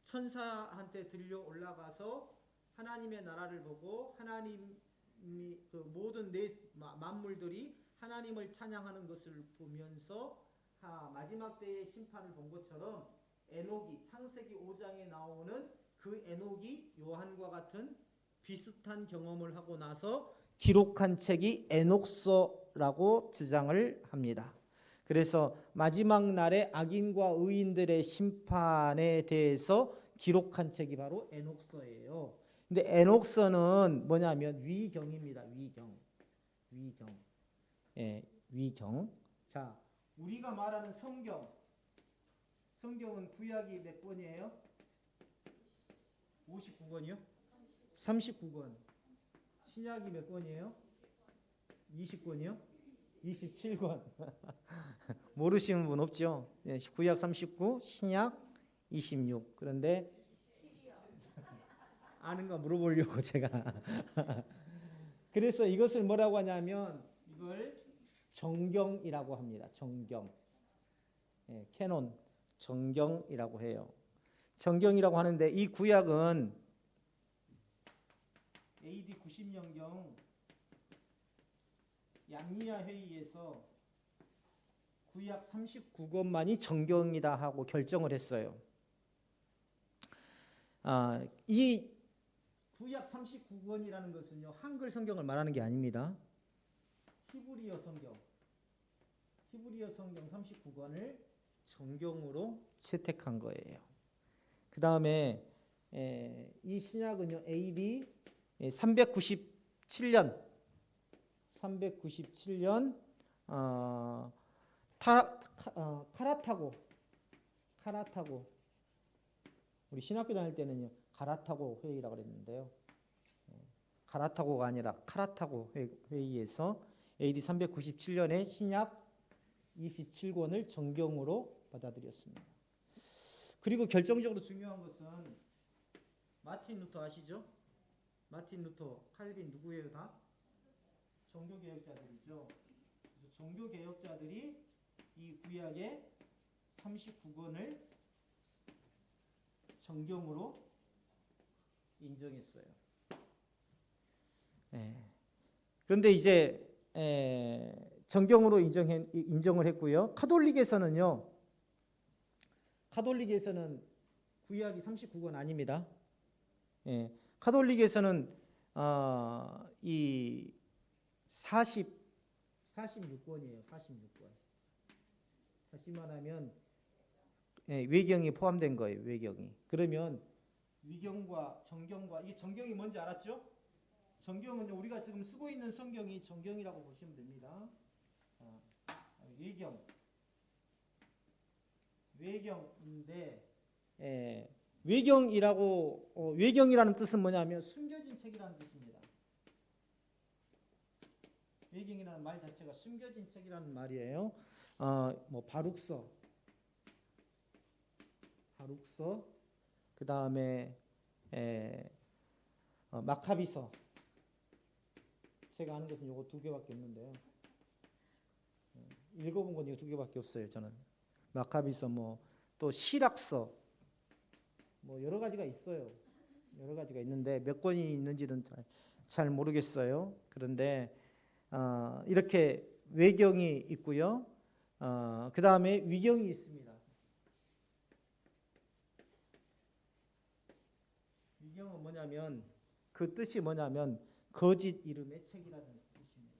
천사한테 들려 올라가서 하나님의 나라를 보고 하나님이 그 모든 만물들이 하나님을 찬양하는 것을 보면서 마지막 때의 심판을 본 것처럼 에녹이 창세기 5장에 나오는 그 에녹이 요한과 같은 비슷한 경험을 하고 나서 기록한 책이 에녹서라고 주장을 합니다. 그래서 마지막 날에 악인과 의인들의 심판에 대해서 기록한 책이 바로 에녹서예요. 근데 에녹서는 뭐냐면 위경입니다. 위경. 예, 위경. 자, 우리가 말하는 성경은 구약이 몇 권이에요? 59권이요? 39권. 신약이 몇 권이에요? 20권이요? 27권. 모르시는 분 없죠? 구약 39, 신약 26. 그런데 아는 거 물어보려고 제가. 그래서 이것을 뭐라고 하냐면 이걸 정경이라고 합니다. 정경. 캐논, 정경이라고 해요. 정경이라고 하는데 이 구약은 AD 90년경 양리아 회의에서 구약 39권만이 정경이다 하고 결정을 했어요. 이 구약 39권이라는 것은요, 한글 성경을 말하는 게 아닙니다. 히브리어 성경 39권을 정경으로 채택한 거예요. 그 다음에 이 신약은요, AD 397년 카라타고 우리 신학교 다닐 때는요 가라타고 회의라고 그랬는데요. 가라타고가 아니라 카라타고 회의에서 AD 397년에 신약 27권을 정경으로 받아들였습니다. 그리고 결정적으로 중요한 것은 마틴 루터 아시죠? 마틴 루터, 칼빈 누구예요 다? 종교개혁자들이죠. 그래서 종교개혁자들이 이 구약의 39권을 정경으로 인정했어요. 그런데 이제 정경으로 인정을 했고요. 카톨릭에서는 구약이 39권 아닙니다. 카톨릭에서는 이 46권이에요. 46권. 다시 말하면 외경이 포함된 거예요. 외경이. 그러면 위경과 정경과 이게 정경이 뭔지 알았죠? 정경은 우리가 지금 쓰고 있는 성경이 정경이라고 보시면 됩니다. 외경인데 외경이라는 뜻은 뭐냐면 숨겨진 책이라는 뜻입니다. 외경이라는 말 자체가 숨겨진 책이라는 말이에요. 뭐 바룩서, 그 다음에 마카비서. 제가 아는 것은 요거 2개밖에 없는데요. 읽어본 건 이거 2개밖에 없어요. 저는 마카비서, 또 시락서, 여러 가지가 있어요. 여러 가지가 있는데 몇 권이 있는지는 잘 모르겠어요. 그런데 이렇게 외경이 있고요. 그 다음에 위경이 있습니다. 위경은 뭐냐면 그 뜻이 뭐냐면 거짓 이름의 책이라는 뜻입니다.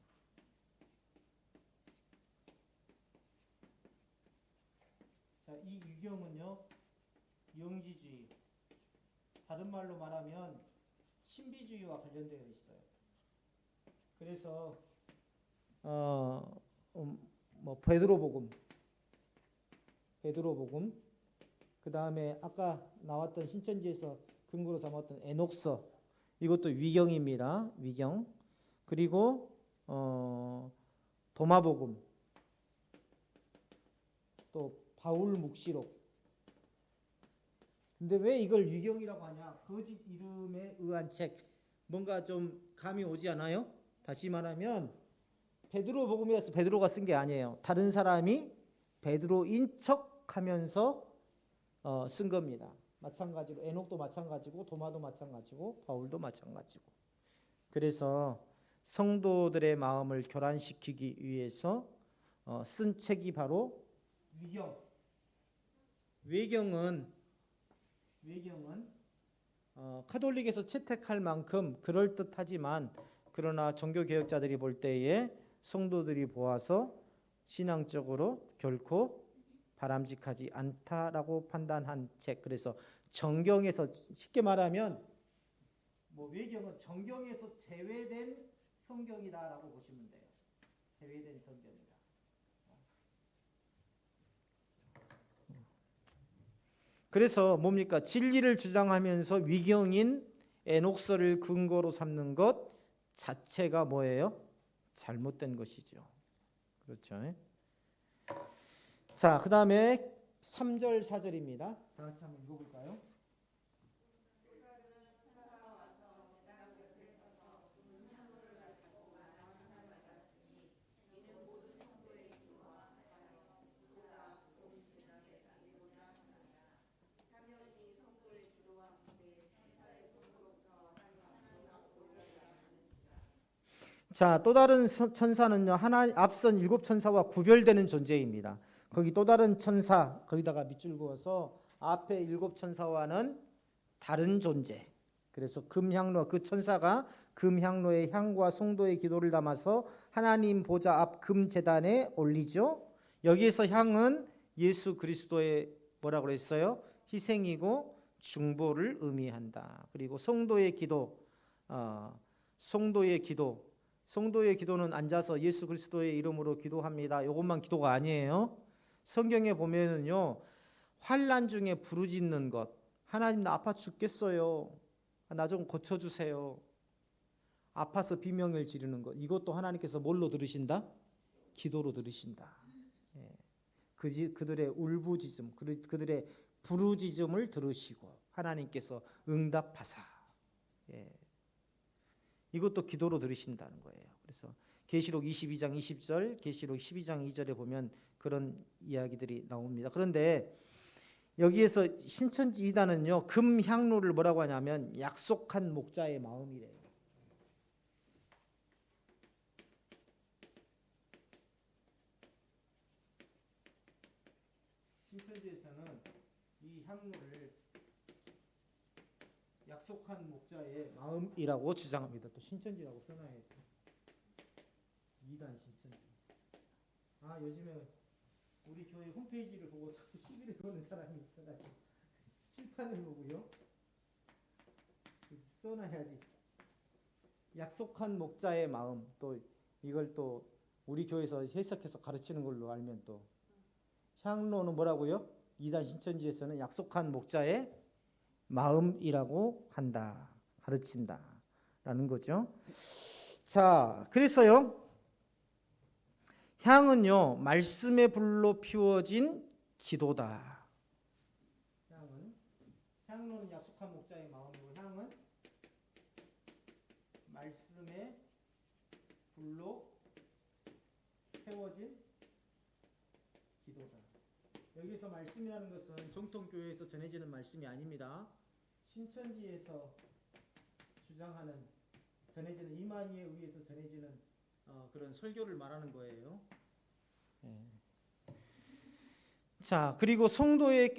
자, 이 위경은요, 영지주의, 다른 말로 말하면 신비주의와 관련되어 있어요. 그래서 베드로복음, 그 다음에 아까 나왔던 신천지에서 근거로 삼았던 에녹서, 이것도 위경입니다. 위경. 그리고 도마복음, 또 바울묵시록. 근데 왜 이걸 위경이라고 하냐? 거짓 이름에 의한 책. 뭔가 좀 감이 오지 않아요? 다시 말하면 베드로복음이라서 베드로가 쓴 게 아니에요. 다른 사람이 베드로인 척하면서 쓴 겁니다. 마찬가지로 에녹도 마찬가지고 도마도 마찬가지고 바울도 마찬가지고. 그래서 성도들의 마음을 교란시키기 위해서 쓴 책이 바로 위경. 외경은 카톨릭에서 채택할 만큼 그럴듯하지만, 그러나 종교개혁자들이 볼 때에 성도들이 보아서 신앙적으로 결코 바람직하지 않다라고 판단한 책. 그래서 정경에서, 쉽게 말하면 외경은 정경에서 제외된 성경이다라고 보시면 돼요. 제외된 성경이다. 그래서 뭡니까? 진리를 주장하면서 위경인 에녹서를 근거로 삼는 것 자체가 뭐예요? 잘못된 것이죠. 그렇죠? 자, 그 다음에 3절 4절입니다. 다 같이 한번 읽어볼까요? 자, 또 다른 천사는요, 앞선 7 천사와 구별되는 존재입니다. 거기 또 다른 천사, 거기다가 밑줄 그어서 앞에 7 천사와는 다른 존재. 그래서 금향로, 그 천사가 금향로의 향과 성도의 기도를 담아서 하나님 보좌 앞 금제단에 올리죠. 여기에서 향은 예수 그리스도의 뭐라고 그랬어요? 희생이고 중보를 의미한다. 그리고 성도의 기도는 앉아서 예수 그리스도의 이름으로 기도합니다. 이것만 기도가 아니에요. 성경에 보면은요, 환난 중에 부르짖는 것, 하나님 나 아파 죽겠어요, 나 좀 고쳐주세요, 아파서 비명을 지르는 것, 이것도 하나님께서 뭘로 들으신다? 기도로 들으신다. 그들의 울부짖음, 그들의 부르짖음을 들으시고 하나님께서 응답하사, 이것도 기도로 들으신다는 거예요. 그래서 계시록 22장 20절, 계시록 12장 2절에 보면 그런 이야기들이 나옵니다. 그런데 여기에서 신천지 이단은요, 금향로를 뭐라고 하냐면 약속한 목자의 마음이래요. 약속한 목자의 마음이라고 주장합니다. 또 신천지라고 써놔야 돼. 2단 신천지. 요즘에 우리 교회 홈페이지를 보고 자꾸 시비를 거는 사람이 있어가지고 칠판을 보고요. 써놔야지. 약속한 목자의 마음. 또 이걸 또 우리 교회에서 해석해서 가르치는 걸로 알면 또 향로는 뭐라고요? 2단 신천지에서는 약속한 목자의 마음이라고 한다. 가르친다. 라는 거죠. 자, 그래서요. 향은요. 말씀의 불로 피워진 기도다. 향로는 약속한 목자의 마음이고 향은 말씀의 불로 태워진 기도다. 여기서 말씀이라는 것은 정통교회에서 전해지는 말씀이 아닙니다. 신천지에서 주장하는 전해지는 이만희에 의해서 전해지는 그런 설교를 말하는 거예요. 자, 그리고 성도의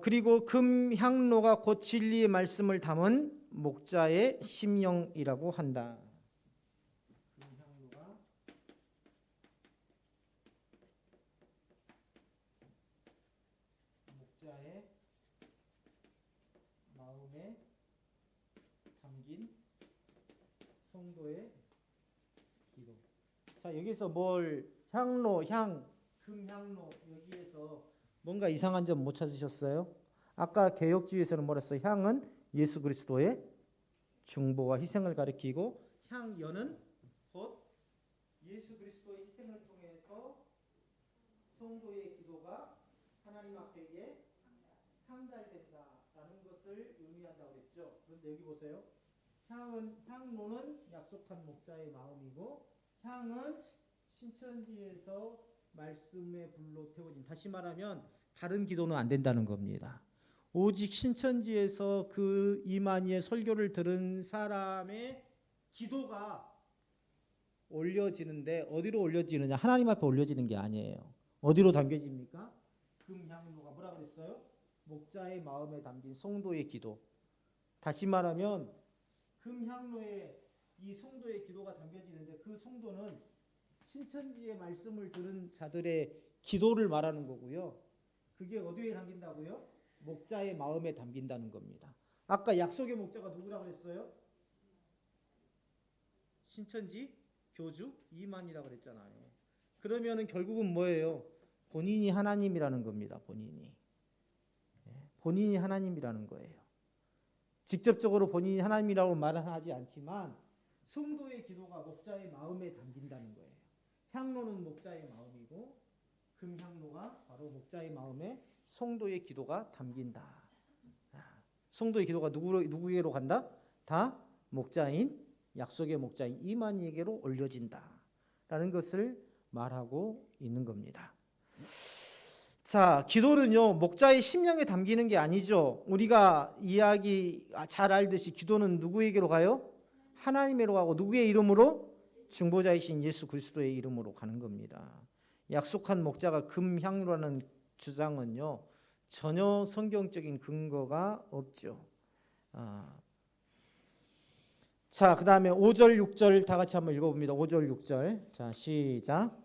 그리고 금향로가 곧 진리의 말씀을 담은 목자의 심령이라고 한다. 금향로가 목자의 마음에 담긴 성도의 기도. 자, 여기서 뭘 향로, 금향로 여기에서 뭔가 이상한 점 못 찾으셨어요? 아까 개혁주의에서는 뭐라 했어요? 향은 예수 그리스도의 중보와 희생을 가리키고 향연은 곧 예수 그리스도의 희생을 통해서 성도의 기도가 하나님 앞에 상달된다라는 것을 의미한다고 그랬죠. 그런데 여기 보세요. 향로는 약속한 목자의 마음이고 향은 신천지에서 말씀의 불로 태워진, 다시 말하면 다른 기도는 안 된다는 겁니다. 오직 신천지에서 그 이만희의 설교를 들은 사람의 기도가 올려지는데 어디로 올려지느냐? 하나님 앞에 올려지는 게 아니에요. 어디로 담겨집니까? 금향로가 뭐라 그랬어요? 목자의 마음에 담긴 성도의 기도. 다시 말하면 금향로에 이 성도의 기도가 담겨지는데 그 성도는 신천지의 말씀을 들은 자들의 기도를 말하는 거고요. 그게 어디에 담긴다고요? 목자의 마음에 담긴다는 겁니다. 아까 약속의 목자가 누구라고 했어요? 신천지 교주 이만희라고 그랬잖아요. 그러면은 결국은 뭐예요? 본인이 하나님이라는 겁니다. 본인이 하나님이라는 거예요. 직접적으로 본인이 하나님이라고 말은 하지 않지만 성도의 기도가 목자의 마음에 담긴다는 거예요. 향로는 목자의 마음이고 금향로가 바로 목자의 마음에 성도의 기도가 담긴다. 성도의 기도가 누구에게로 간다? 다 목자인, 약속의 목자인 이만희에게로 올려진다라는 것을 말하고 있는 겁니다. 자, 기도는요, 목자의 심령에 담기는 게 아니죠. 우리가 이야기 잘 알듯이 기도는 누구에게로 가요? 하나님에로 가고 누구의 이름으로? 중보자이신 예수 그리스도의 이름으로 가는 겁니다. 약속한 목자가 금향로라는 주장은요, 전혀 성경적인 근거가 없죠. 자, 그 다음에 5절, 6절 다 같이 한번 읽어봅니다. 5절, 6절. 자, 시작.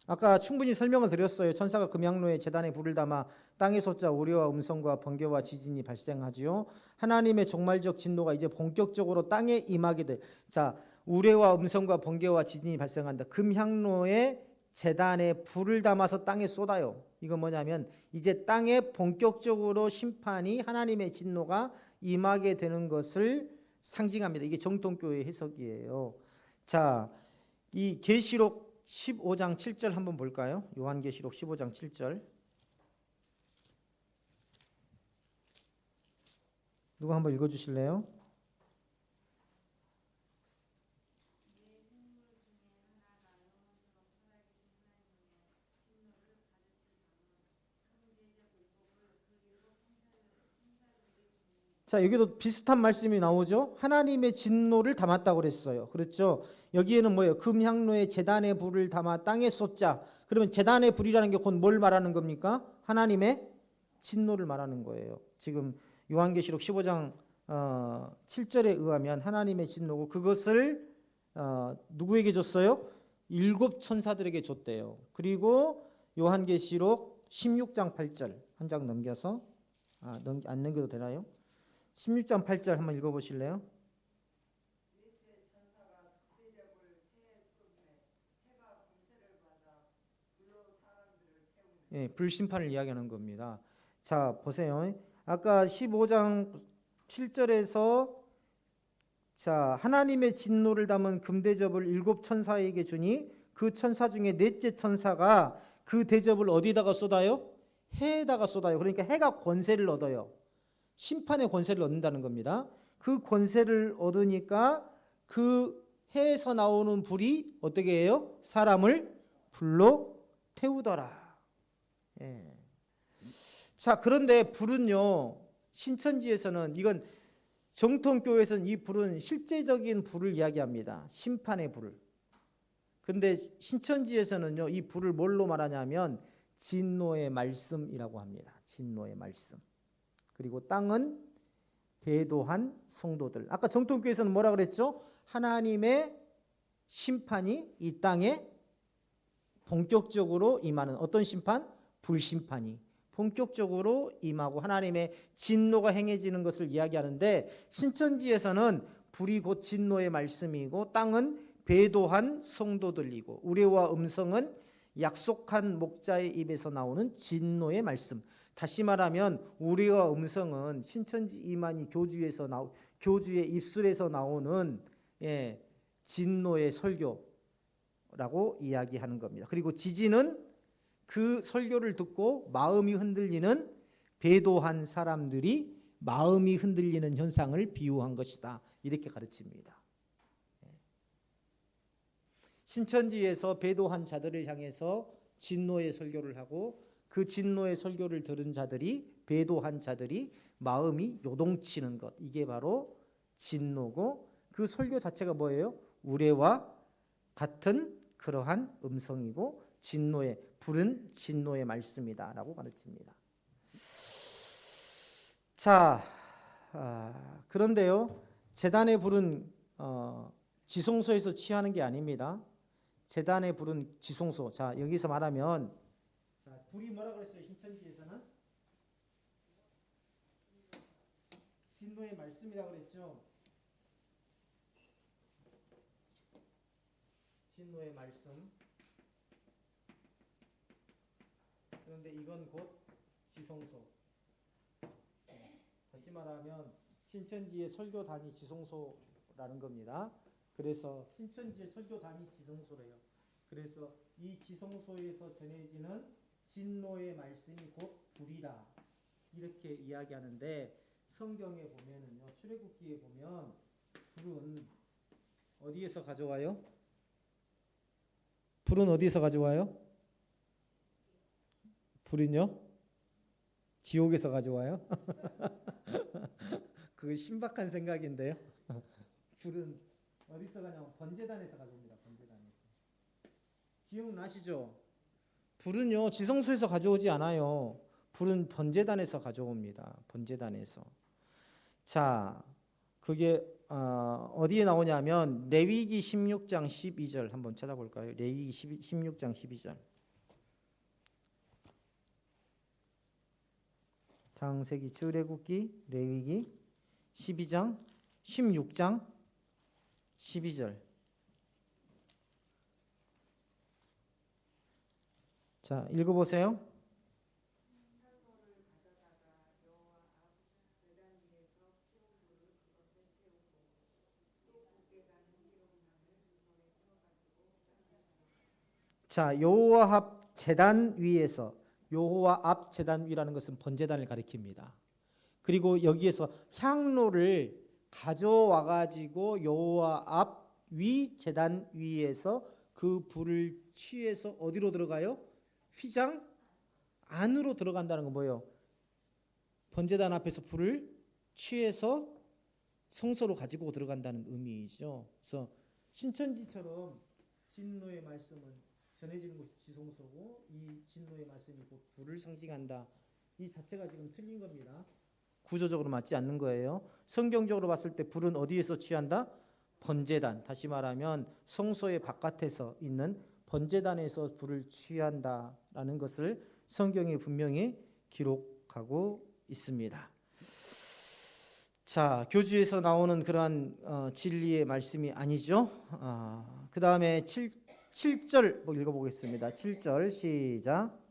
아까 충분히 설명을 드렸어요. 천사가 금향로에 제단에 불을 담아 땅에 솟자 우레와 음성과 번개와 지진이 발생하지요. 하나님의 종말적 진노가 이제 본격적으로 땅에 임하게 돼. 자, 우레와 음성과 번개와 지진이 발생한다. 금향로에 제단에 불을 담아서 땅에 쏟아요. 이건 뭐냐면 이제 땅에 본격적으로 심판이, 하나님의 진노가 임하게 되는 것을 상징합니다. 이게 정통교회 해석이에요. 자, 이 계시록 15장 7절 한번 볼까요? 요한계시록 15장 7절. 누가 한번 읽어주실래요? 자, 여기도 비슷한 말씀이 나오죠. 하나님의 진노를 담았다고 그랬어요. 그렇죠? 여기에는 뭐예요? 금향로에 제단의 불을 담아 땅에 쏟자. 그러면 제단의 불이라는 게 곧 뭘 말하는 겁니까? 하나님의 진노를 말하는 거예요. 지금 요한계시록 15장 7절에 의하면 하나님의 진노고, 그것을 누구에게 줬어요? 7 천사들에게 줬대요. 그리고 요한계시록 16장 8절 한 장 넘겨서 안 넘겨도 되나요? 16장 8절 한번 읽어보실래요? 예, 불심판을 이야기하는 겁니다. 자, 보세요. 아까 15장 7절에서 자, 하나님의 진노를 담은 금대접을 7 천사에게 주니 그 천사 중에 넷째 천사가 그 대접을 어디다가 쏟아요? 해에다가 쏟아요. 그러니까 해가 권세를 얻어요. 심판의 권세를 얻는다는 겁니다. 그 권세를 얻으니까 그 해에서 나오는 불이 어떻게 해요? 사람을 불로 태우더라. 예. 자, 그런데 불은요, 신천지에서는, 이건 정통교회에서는 이 불은 실제적인 불을 이야기합니다. 심판의 불을. 근데 신천지에서는요, 이 불을 뭘로 말하냐면 진노의 말씀이라고 합니다. 진노의 말씀. 그리고 땅은 배도한 성도들. 아까 정통교회에서는 뭐라 그랬죠? 하나님의 심판이 이 땅에 본격적으로 임하는, 어떤 심판? 불심판이 본격적으로 임하고 하나님의 진노가 행해지는 것을 이야기하는데, 신천지에서는 불이 곧 진노의 말씀이고 땅은 배도한 성도들이고 우레와 음성은 약속한 목자의 입에서 나오는 진노의 말씀. 다시 말하면 우레와 음성은 신천지 이만희 교주의 입술에서 나오는 진노의 설교라고 이야기하는 겁니다. 그리고 지지는 그 설교를 듣고 마음이 흔들리는 배도한 사람들이 마음이 흔들리는 현상을 비유한 것이다. 이렇게 가르칩니다. 신천지에서 배도한 자들을 향해서 진노의 설교를 하고, 그 진노의 설교를 들은 자들이, 배도한 자들이 마음이 요동치는 것, 이게 바로 진노고, 그 설교 자체가 뭐예요? 우레와 같은 그러한 음성이고, 진노의 불은 진노의 말씀이다 라고 가르칩니다. 자, 그런데요, 제단의 불은 지성소에서 취하는 게 아닙니다. 제단의 불은 지성소. 자, 여기서 말하면, 자, 불이 뭐라 그랬어요? 신천지에서는 진노의 말씀이라고 그랬죠. 진노의 말씀. 그런데 이건 곧 지성소. 다시 말하면 신천지의 설교단이 지성소라는 겁니다. 그래서 신천지의 설교단이 지성소래요. 그래서 이 지성소에서 전해지는 진노의 말씀이 곧 불이라, 이렇게 이야기하는데, 성경에 보면은요, 출애굽기에 보면 불은 어디에서 가져와요? 불은 어디에서 가져와요? 불은요? 지옥에서 가져와요? 그거 신박한 생각인데요. 불은 어디서 가냐면 번제단에서 가져옵니다. 번제단에서. 기억나시죠? 불은요, 지성소에서 가져오지 않아요. 불은 번제단에서 가져옵니다. 번제단에서. 자, 그게 어디에 나오냐면 레위기 16장 12절 한번 찾아볼까요? 레위기 16장 12절. 창세기, 출애굽기, 레위기 12장 16장 12절. 자, 읽어보세요. 자, 여호와 앞 제단 위에서, 여호와 앞 제단 위라는 것은 번제단을 가리킵니다. 그리고 여기에서 향로를 가져와 가지고 여호와 앞 위 제단 위에서 그 불을 취해서 어디로 들어가요? 휘장 안으로 들어간다는 건 뭐예요? 번제단 앞에서 불을 취해서 성소로 가지고 들어간다는 의미이죠. 그래서 신천지처럼 진노의 말씀은 전해지는 곳이 지성소고 이 진노의 말씀이 곧 불을 상징한다. 이 자체가 지금 틀린 겁니다. 구조적으로 맞지 않는 거예요. 성경적으로 봤을 때 불은 어디에서 취한다? 번제단. 다시 말하면 성소의 바깥에서 있는 번제단에서 불을 취한다라는 것을 성경이 분명히 기록하고 있습니다. 자, 교주에서 나오는 그러한 진리의 말씀이 아니죠. 그 다음에 7절 읽어보겠습니다. 7절 시작.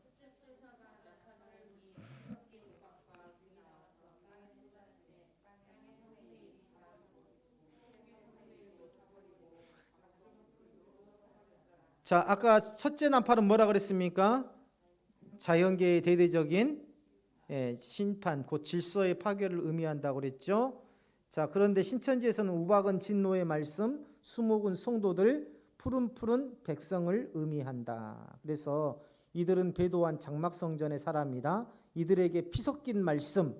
자, 아까 첫째 나팔은 뭐라 그랬습니까? 자연계의 대대적인 심판, 곧 질서의 파괴를 의미한다고 그랬죠. 자, 그런데 신천지에서는 우박은 진노의 말씀, 수목은 성도들, 푸른 백성을 의미한다. 그래서 이들은 배도한 장막성전의 사람이다. 이들에게 피 섞인 말씀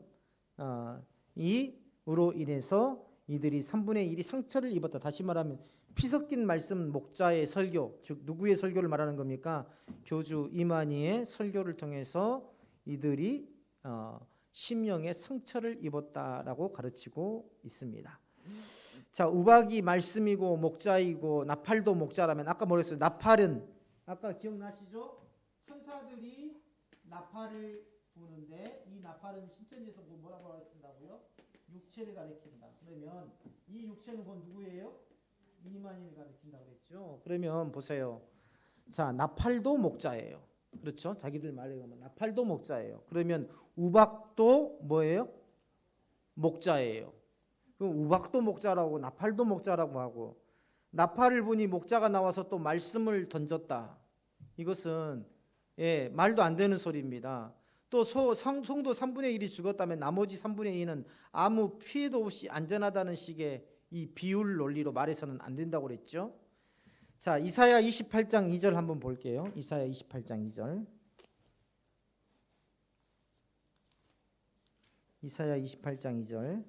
이로 인해서 이들이 3분의 1이 상처를 입었다. 다시 말하면 피 섞인 말씀 목자의 설교, 즉 누구의 설교를 말하는 겁니까? 교주 이만희의 설교를 통해서 이들이 심령의 상처를 입었다라고 가르치고 있습니다. 자, 우박이 말씀이고 목자이고 나팔도 목자라면 아까 뭐랬어요? 나팔은 아까 기억나시죠? 천사들이 나팔을 부는데 이 나팔은 신천지에서 뭐라고 가르친다고요? 육체를 가리킨다. 그러면 이 육체는 곧 누구예요? 이만희를 가리킨다고 그랬죠. 그러면 보세요. 자, 나팔도 목자예요. 그렇죠? 자기들 말에 가면 나팔도 목자예요. 그러면 우박도 뭐예요? 목자예요. 그럼 우박도 목자라고 나팔도 목자라고 하고 나팔을 보니 목자가 나와서 또 말씀을 던졌다. 이것은 말도 안 되는 소리입니다. 또 성도 3분의 1이 죽었다면 나머지 3분의 2는 아무 피해도 없이 안전하다는 식의 이 비율 논리로 말해서는 안 된다고 그랬죠. 자, 이사야 28장 2절 한번 볼게요. 이사야 28장 2절. 이사야 28장 2절.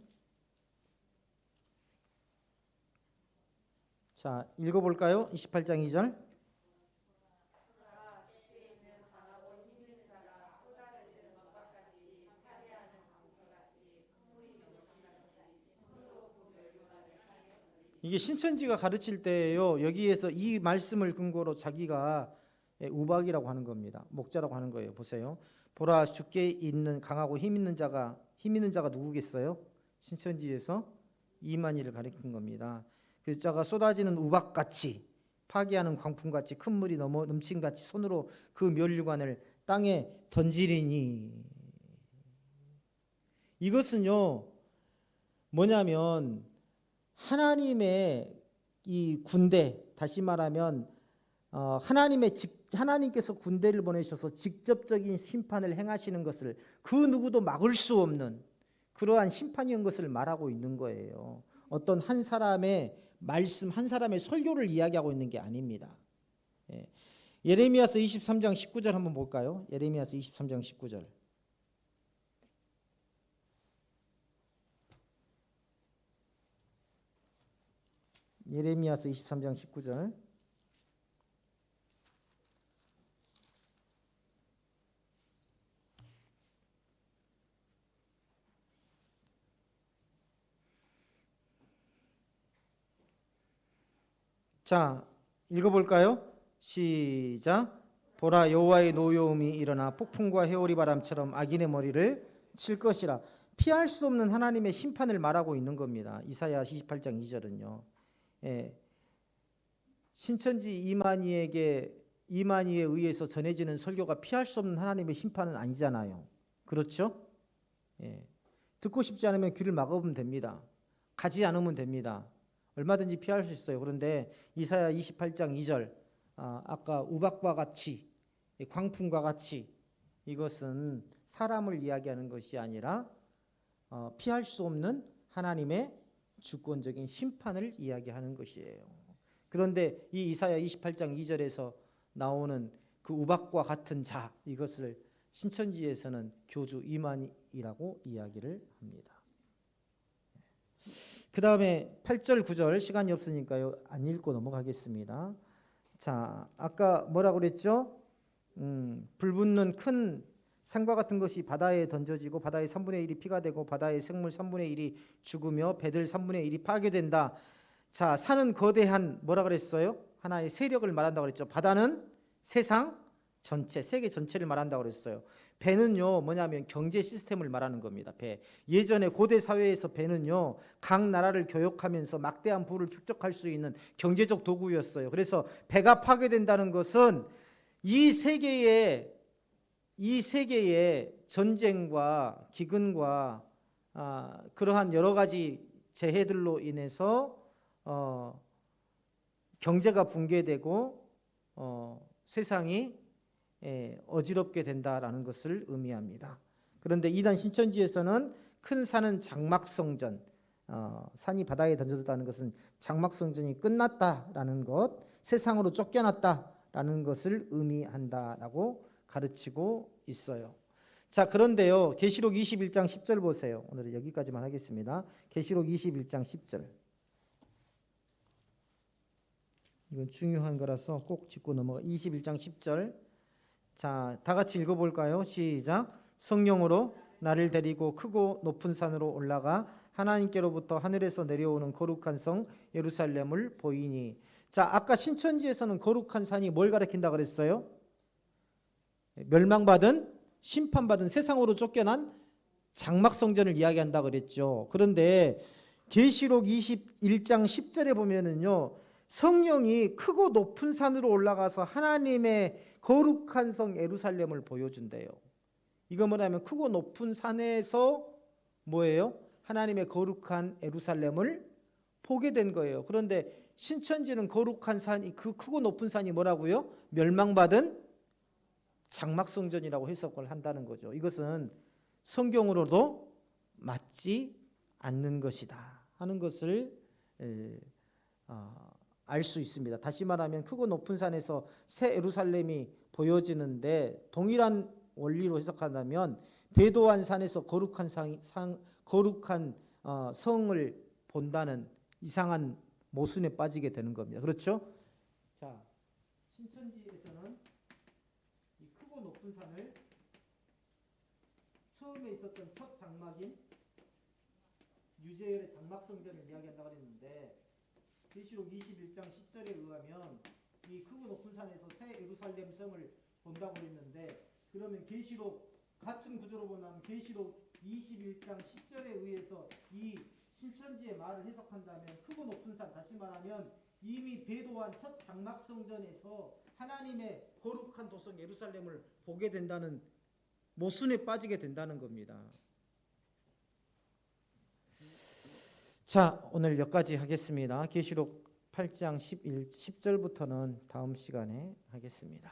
자, 읽어볼까요? 28장 2절. 이게 신천지가 가르칠 때예요. 여기에서 이 말씀을 근거로 자기가 우박이라고 하는 겁니다. 목자라고 하는 거예요. 보세요. 보라, 주께 있는 강하고 힘 있는 자가 누구겠어요? 신천지에서 이만희를 가리킨 겁니다. 그 자가 쏟아지는 우박같이 파괴하는 광풍같이 큰 물이 넘친같이 손으로 그 면류관을 땅에 던지리니. 이것은요 뭐냐면 하나님의 이 군대, 다시 말하면 하나님께서 군대를 보내셔서 직접적인 심판을 행하시는 것을 그 누구도 막을 수 없는 그러한 심판인 것을 말하고 있는 거예요. 어떤 한 사람의 말씀, 한 사람의 설교를 이야기하고 있는 게 아닙니다. 예레미야서 23장 19절 한번 볼까요? 예레미야서 23장 19절. 예레미야서 23장 19절. 자, 읽어볼까요? 시작. 보라, 여호와의 노여움이 일어나 폭풍과 해오리 바람처럼 악인의 머리를 칠 것이라. 피할 수 없는 하나님의 심판을 말하고 있는 겁니다. 이사야 28장 2절은요. 신천지 이만희에 의해서 전해지는 설교가 피할 수 없는 하나님의 심판은 아니잖아요. 그렇죠? 듣고 싶지 않으면 귀를 막으면 됩니다. 가지 않으면 됩니다. 얼마든지 피할 수 있어요. 그런데 이사야 28장 2절 아까 우박과 같이 광풍과 같이 이것은 사람을 이야기하는 것이 아니라 피할 수 없는 하나님의 주권적인 심판을 이야기하는 것이에요. 그런데 이 이사야 28장 2절에서 나오는 그 우박과 같은 자, 이것을 신천지에서는 교주 이만희라고 이야기를 합니다. 그 다음에 8절 9절 시간이 없으니까요 안 읽고 넘어가겠습니다. 자, 아까 뭐라고 그랬죠? 불붙는 큰 산과 같은 것이 바다에 던져지고 바다의 3분의 1이 피가 되고 바다의 생물 3분의 1이 죽으며 배들 3분의 1이 파괴된다. 자, 산은 거대한 뭐라 그랬어요? 하나의 세력을 말한다고 그랬죠. 바다는 세상 전체, 세계 전체를 말한다고 그랬어요. 배는요 뭐냐면 경제 시스템을 말하는 겁니다. 배. 예전에 고대 사회에서 배는요 각 나라를 교역하면서 막대한 부를 축적할 수 있는 경제적 도구였어요. 그래서 배가 파괴된다는 것은 이 세계의 전쟁과 기근과 그러한 여러 가지 재해들로 인해서 경제가 붕괴되고 세상이 어지럽게 된다라는 것을 의미합니다. 그런데 이단 신천지에서는 큰 산은 장막성전, 산이 바다에 던져졌다는 것은 장막성전이 끝났다라는 것, 세상으로 쫓겨났다라는 것을 의미한다라고 가르치고 있어요. 자, 그런데요 계시록 21장 10절 보세요. 오늘은 여기까지만 하겠습니다. 계시록 21장 10절. 이건 중요한 거라서 꼭 짚고 넘어가. 21장 10절. 자, 다 같이 읽어볼까요? 시작. 성령으로 나를 데리고 크고 높은 산으로 올라가 하나님께로부터 하늘에서 내려오는 거룩한 성 예루살렘을 보이니. 자, 아까 신천지에서는 거룩한 산이 뭘 가리킨다 그랬어요? 멸망받은 심판받은 세상으로 쫓겨난 장막성전을 이야기한다 그랬죠. 그런데 계시록 21장 10절에 보면은요 성령이 크고 높은 산으로 올라가서 하나님의 거룩한 성 예루살렘을 보여준대요. 이거 뭐냐면 크고 높은 산에서 뭐예요? 하나님의 거룩한 예루살렘을 보게 된 거예요. 그런데 신천지는 거룩한 산이 그 크고 높은 산이 뭐라고요? 멸망받은 장막성전이라고 해석을 한다는 거죠. 이것은 성경으로도 맞지 않는 것이다 하는 것을 알 수 있습니다. 다시 말하면 크고 높은 산에서 새 예루살렘이 보여지는데 동일한 원리로 해석한다면 배도한 산에서 거룩한 성을 본다는 이상한 모순에 빠지게 되는 겁니다. 그렇죠? 자, 신천지에서는 이 크고 높은 산을 처음에 있었던 첫 장막인 유재열의 장막성전을 이야기한다고 했는데 계시록 21장 10절에 의하면 이 크고 높은 산에서 새 예루살렘 성을 본다고 했는데 그러면 계시록 같은 구조로 보면 계시록 21장 10절에 의해서 이 신천지의 말을 해석한다면 크고 높은 산, 다시 말하면 이미 배도한 첫 장막성전에서 하나님의 거룩한 도성 예루살렘을 보게 된다는 모순에 빠지게 된다는 겁니다. 자, 오늘 여기까지 하겠습니다. 계시록 8장 10절부터는 다음 시간에 하겠습니다.